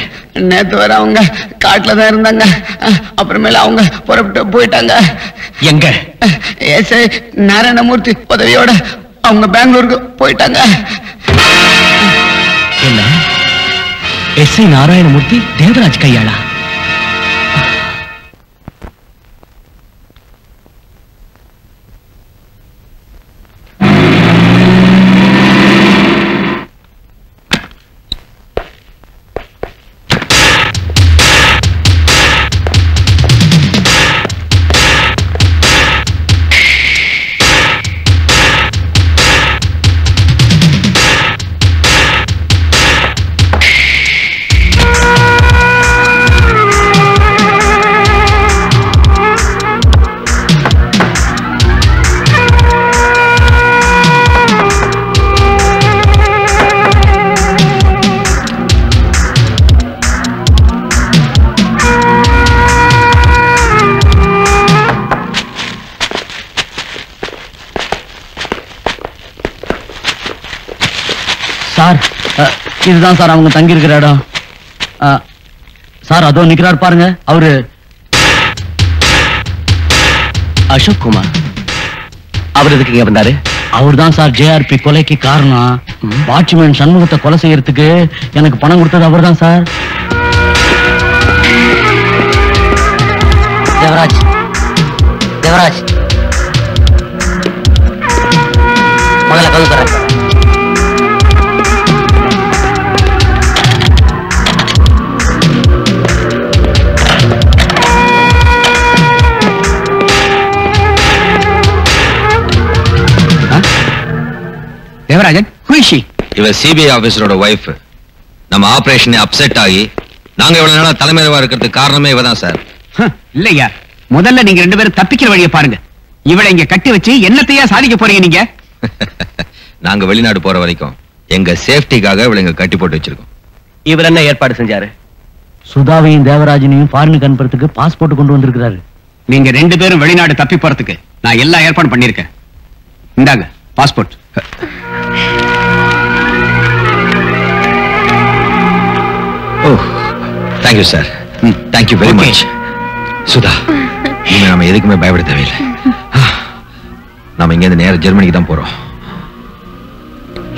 நேத்து வர அவங்க காட்டுல தான் இருந்தாங்க, அப்புறமேல அவங்க புறப்பட்டு போயிட்டாங்க. எங்க? எஸ்ஐ நாராயணமூர்த்தி உதவியோட அவங்க பெங்களூருக்கு போயிட்டாங்க. என்ன? எஸ்ஐ நாராயணமூர்த்தி தேவராஜ் கையாளா? சார், இதுதான் சார் அவங்க தங்கி இருக்கிற இடம். சார் அதோ நிக்கிறார் பாருங்க, அவரு அசோக் குமார். அவர் எதுக்கு இங்க வந்தாரு? அவர் தான் சார் ஜேஆர்பி கொலைக்கு காரணம். வாட்ச்மேன் சண்முகத்தை கொலை செய்யறதுக்கு எனக்கு பணம் கொடுத்தது அவர் தான் சார். தேவராஜ், தேவராஜ் முதல்ல கவு தரேன். Devarajan, who is she? இவ சிபிஐ ஆபீசரோட வைஃப். நம்ம ஆபரேஷன் அப்செட் ஆகி நாங்க இவ்வளவு நாளா தலைமறைவா இருக்கிறதுக்கு காரணமே இவதான் சார். இல்லையா, முதல்ல நீங்க ரெண்டு பேரும் தப்பிக்கிற வழியை பாருங்க. இவளை இங்க கட்டி வச்சு என்னத்தையா சாதிக்க போறீங்க நீங்க? நாங்க வெளிநாடு போற வரைக்கும் எங்க சேஃப்டிக்காக இவளை இங்க கட்டி போட்டு வச்சிருக்கோம். இவர் என்ன ஏற்பாடு செஞ்சாரு? சுதாவையும் தேவராஜனையும் ஃபாரினுக்கு அனுப்புறதுக்கு பாஸ்போர்ட் கொண்டு வந்திருக்கிறாரு. நீங்க ரெண்டு பேரும் வெளிநாடு தப்பி போறதுக்கு நான் எல்லா ஏற்பாடு பண்ணிருக்கேன். இந்தாங்க passport. Oh thank you sir. Thank you very much. Sudha, இனிமே நாம எதுக்குமே பயப்பட தேவையில்லை. நாம இங்க இருந்து நேரம் ஜெர்மனிக்கு தான் போறோம்.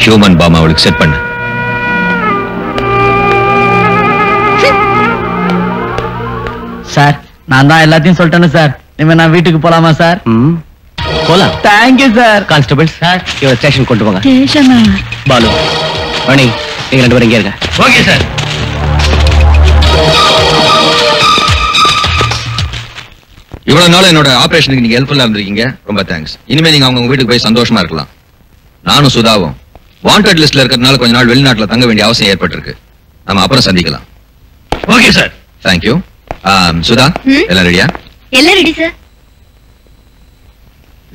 ஹியூமன் பாம் அவளுக்கு செட் பண்ணு. சார், நான் தான் எல்லாத்தையும் சொல்லிட்டேன்னு சார். இனிமே நான் வீட்டுக்கு போலாமா சார்? போலாம். Thank you sir. கான்ஸ்டபிள் சார், இவரை ஸ்டேஷன் கொண்டு போங்க. பாலு, மணி, நீங்க 2 பேரும் இங்கே இருங்க. Okay sir. இவ்வளவு நாள் என்னோட ஆபரேஷனுக்கு நீங்க ஹெல்ப்ஃபுல்லா இருந்திருக்கீங்க. ரொம்ப தேங்க்ஸ். இனிமே நீங்க அவங்க வீட்டுக்கு போய் சந்தோஷமா இருக்கலாம். நானும் சுதாவும் வாண்டட் லிஸ்ட்ல இருக்கிறதுனால கொஞ்ச நாள் வெளிநாட்டுல தங்க வேண்டிய அவசியம் ஏற்பட்டிருக்கு. நம்ம அப்புறம் சந்திக்கலாம். Okay sir. தேங்க்யூ. சுதா, எல்லாம் ரெடியா? எல்லாம் ரெடி சார்.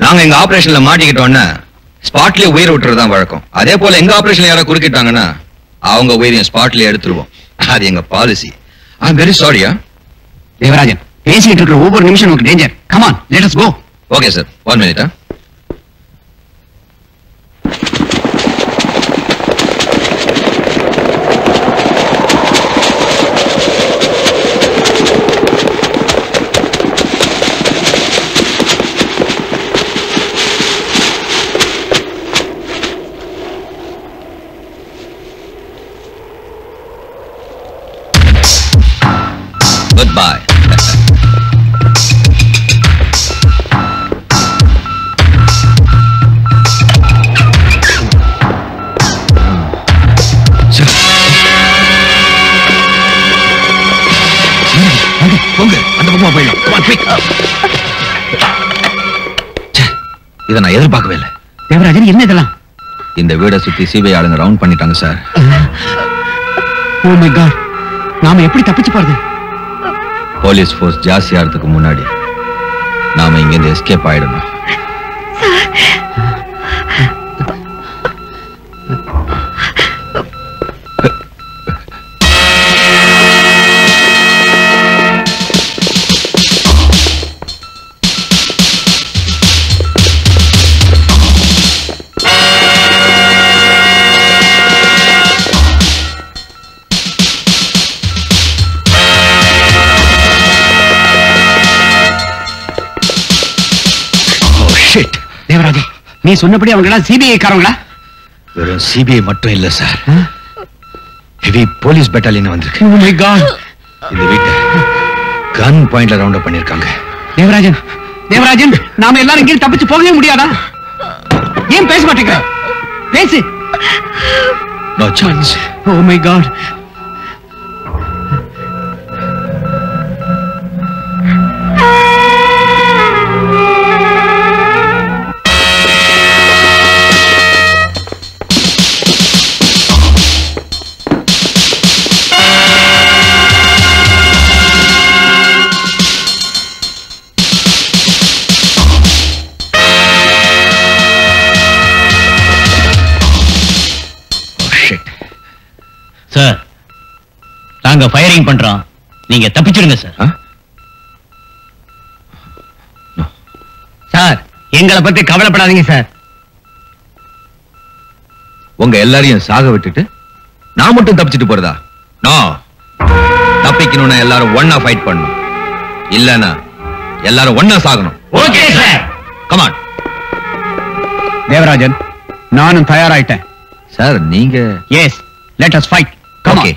நாங்க எங்க ஆபரேஷன்ல மாட்டிக்கிட்டோம்னா ஸ்பாட்லயே உயிர் விட்டுறதுதான் வழக்கம். அதே போல எங்க ஆபரேஷன்ல யாராவது குறுக்கிட்டாங்கன்னா அவங்க உயிரையும் ஸ்பாட்லயே எடுத்துருவோம். அது எங்க பாலிசி. ஐ அம் வெரி சாரியா. தேவராஜன், பேசிக்கிட்டு இருக்கிற ஒவ்வொரு நிமிஷம் நமக்கு danger. Come on, let us go. Okay sir, 1 minute. Goodbye. அந்த பக்கமா போயிடலாம். இதை நான் எதிர்பார்க்கவே இல்லை. தேவராஜன், என்ன இதெல்லாம்? இந்த வீடை சுத்தி சிபிஐ ஆளுங்க ரவுண்ட் பண்ணிட்டாங்க சார். ஓ மை காட், நாம எப்படி தப்பிச்சு போறது? போலீஸ் ஃபோர்ஸ் ஜாஸ்தி ஆகிறதுக்கு முன்னாடி நாம இங்க இருந்து எஸ்கேப் ஆயிடணும். தேவராஜன், நீ சொன்னபடி அவங்க எல்லாம் சிபிஐ காரங்களா? வெறும் சிபிஐ மட்டும் இல்ல சார், ஹெவி போலீஸ் பெட்டாலியன் வந்திருக்கு. Oh my God. இந்த வீட்டை கன் பாயிண்ட்ல ரவுண்ட் அப் பண்ணிருக்காங்க. தேவராஜன், தேவராஜன், நாம எல்லாரும் இங்கே தப்பிச்சு போகவே முடியாதா? ஏன் பேச மாட்டேங்கிற? பேசு. No chance. Oh my God. சார், நாங்க ஃபயரிங் பண்றோம், நீங்க தப்பிச்சிடுங்க சார். சார், எங்களை பத்தி கவலைப்படாதீங்க சார். உங்க எல்லாரையும் சாக விட்டுட்டு நான் மட்டும் தப்பிச்சிட்டு போறதா? நோ. தப்பிக்கணும்னா எல்லாரும் ஒண்ணா ஃபைட் பண்ணணும், இல்லனா எல்லாரும் ஒண்ணா சாகணும். Okay sir. Come on. Devarajan, நானும் தயாராயிட்டேன். சார், நீங்க? Yes, let us fight. Come okay.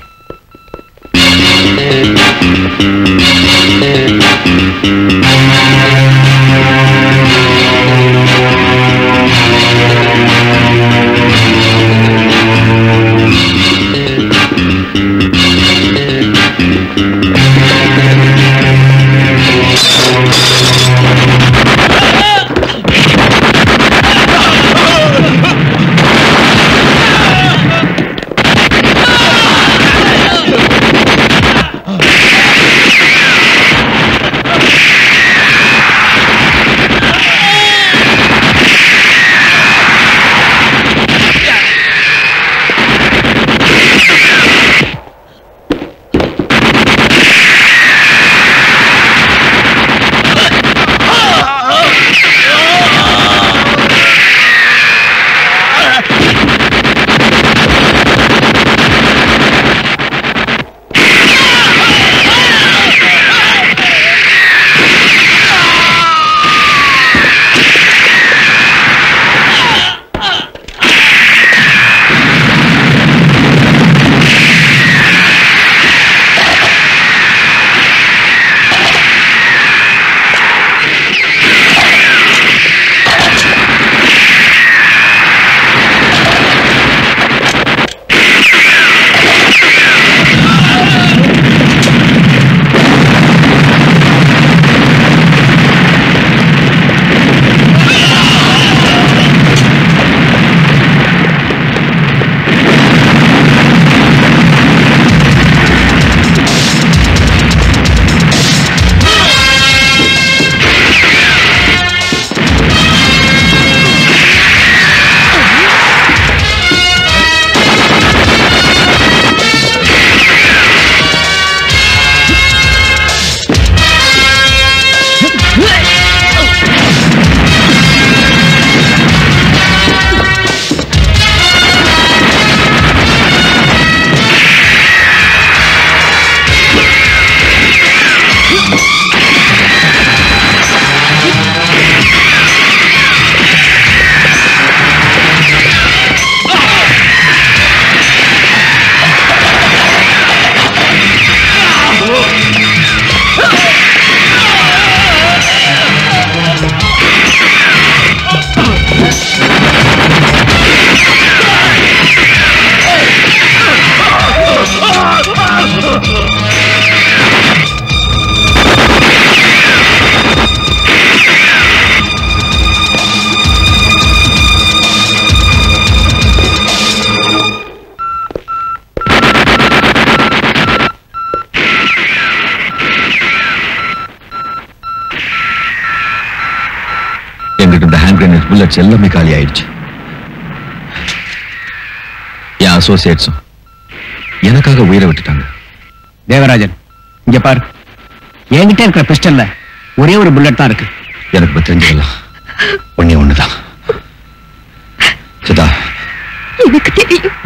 Bullets எல்லாமே காலி ஆயிடுச்சு. என் அசோசியேட்ஸும் எனக்காக உயிரை விட்டுட்டாங்க. தேவராஜன், இங்க பாரு, என்கிட்ட இருக்கிற பிஸ்டல்ல ஒரே ஒரு புல்லட் தான் இருக்கு. எனக்கு இப்ப தெரிஞ்சதெல்லாம் ஒண்ணே ஒண்ணுதான். சுதா, எனக்கு தெரியும்.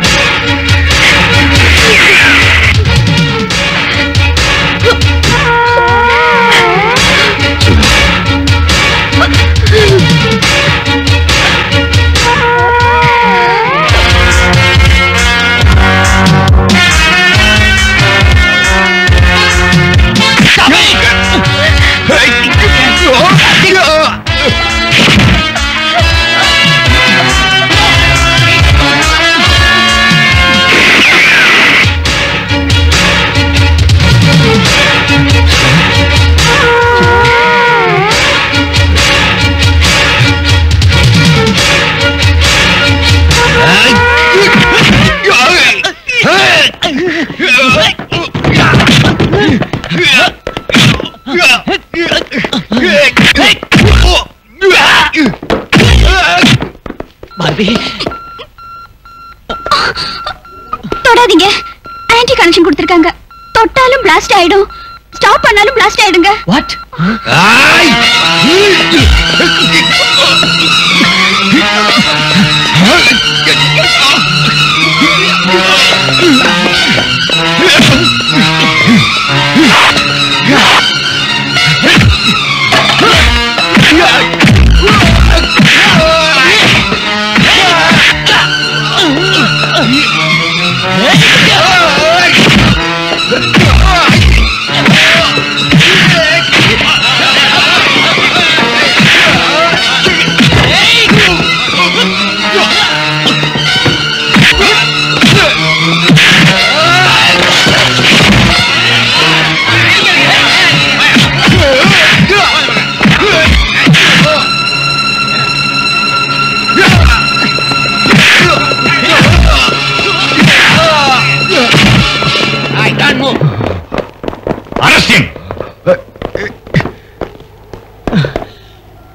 தொடாதீங்க. ஆன்டி கனெக்ஷன் கொடுத்திருக்காங்க. தொட்டாலும் பிளாஸ்ட் ஆயிடும், ஸ்டாப் பண்ணாலும் பிளாஸ்ட் ஆயிடுங்க. வாட்?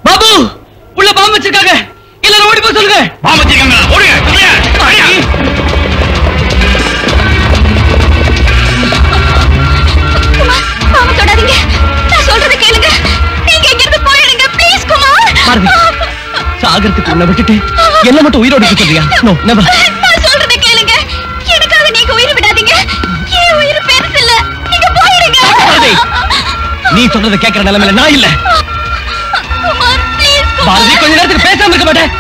பாபு, உள்ள பாம்பு வச்சிருக்காங்க. எல்லாரும் ஓடி போய் சொல்லுங்க. பாம்பு வச்சிருக்காங்க, ஓடுங்க. பாம்பு தொடாதீங்க. நான் சொல்றதை கேளுங்க. நீங்க இங்க இருந்து போயிடுங்க ப்ளீஸ் குமார். பார்வதி, சாகரத்துக்கு உன்னை விட்டுட்டு என்ன மட்டும் உயிரோட இருக்க சொல்றியா? No, never. நான் சொல்றதை கேளுங்க. எனக்காக நீங்க உயிர் விடாதீங்க. என் உயிர் பெருசு இல்ல. நீங்க போயிடுங்க. பார்வதி, நீ சொல்றதை கேட்கிற நிலைமையில நான் இல்ல. குமார் ப்ளீஸ் குமார். பார்வதி, கொஞ்ச நேரத்துக்கு பேசாம இருக்க மாட்டேன்.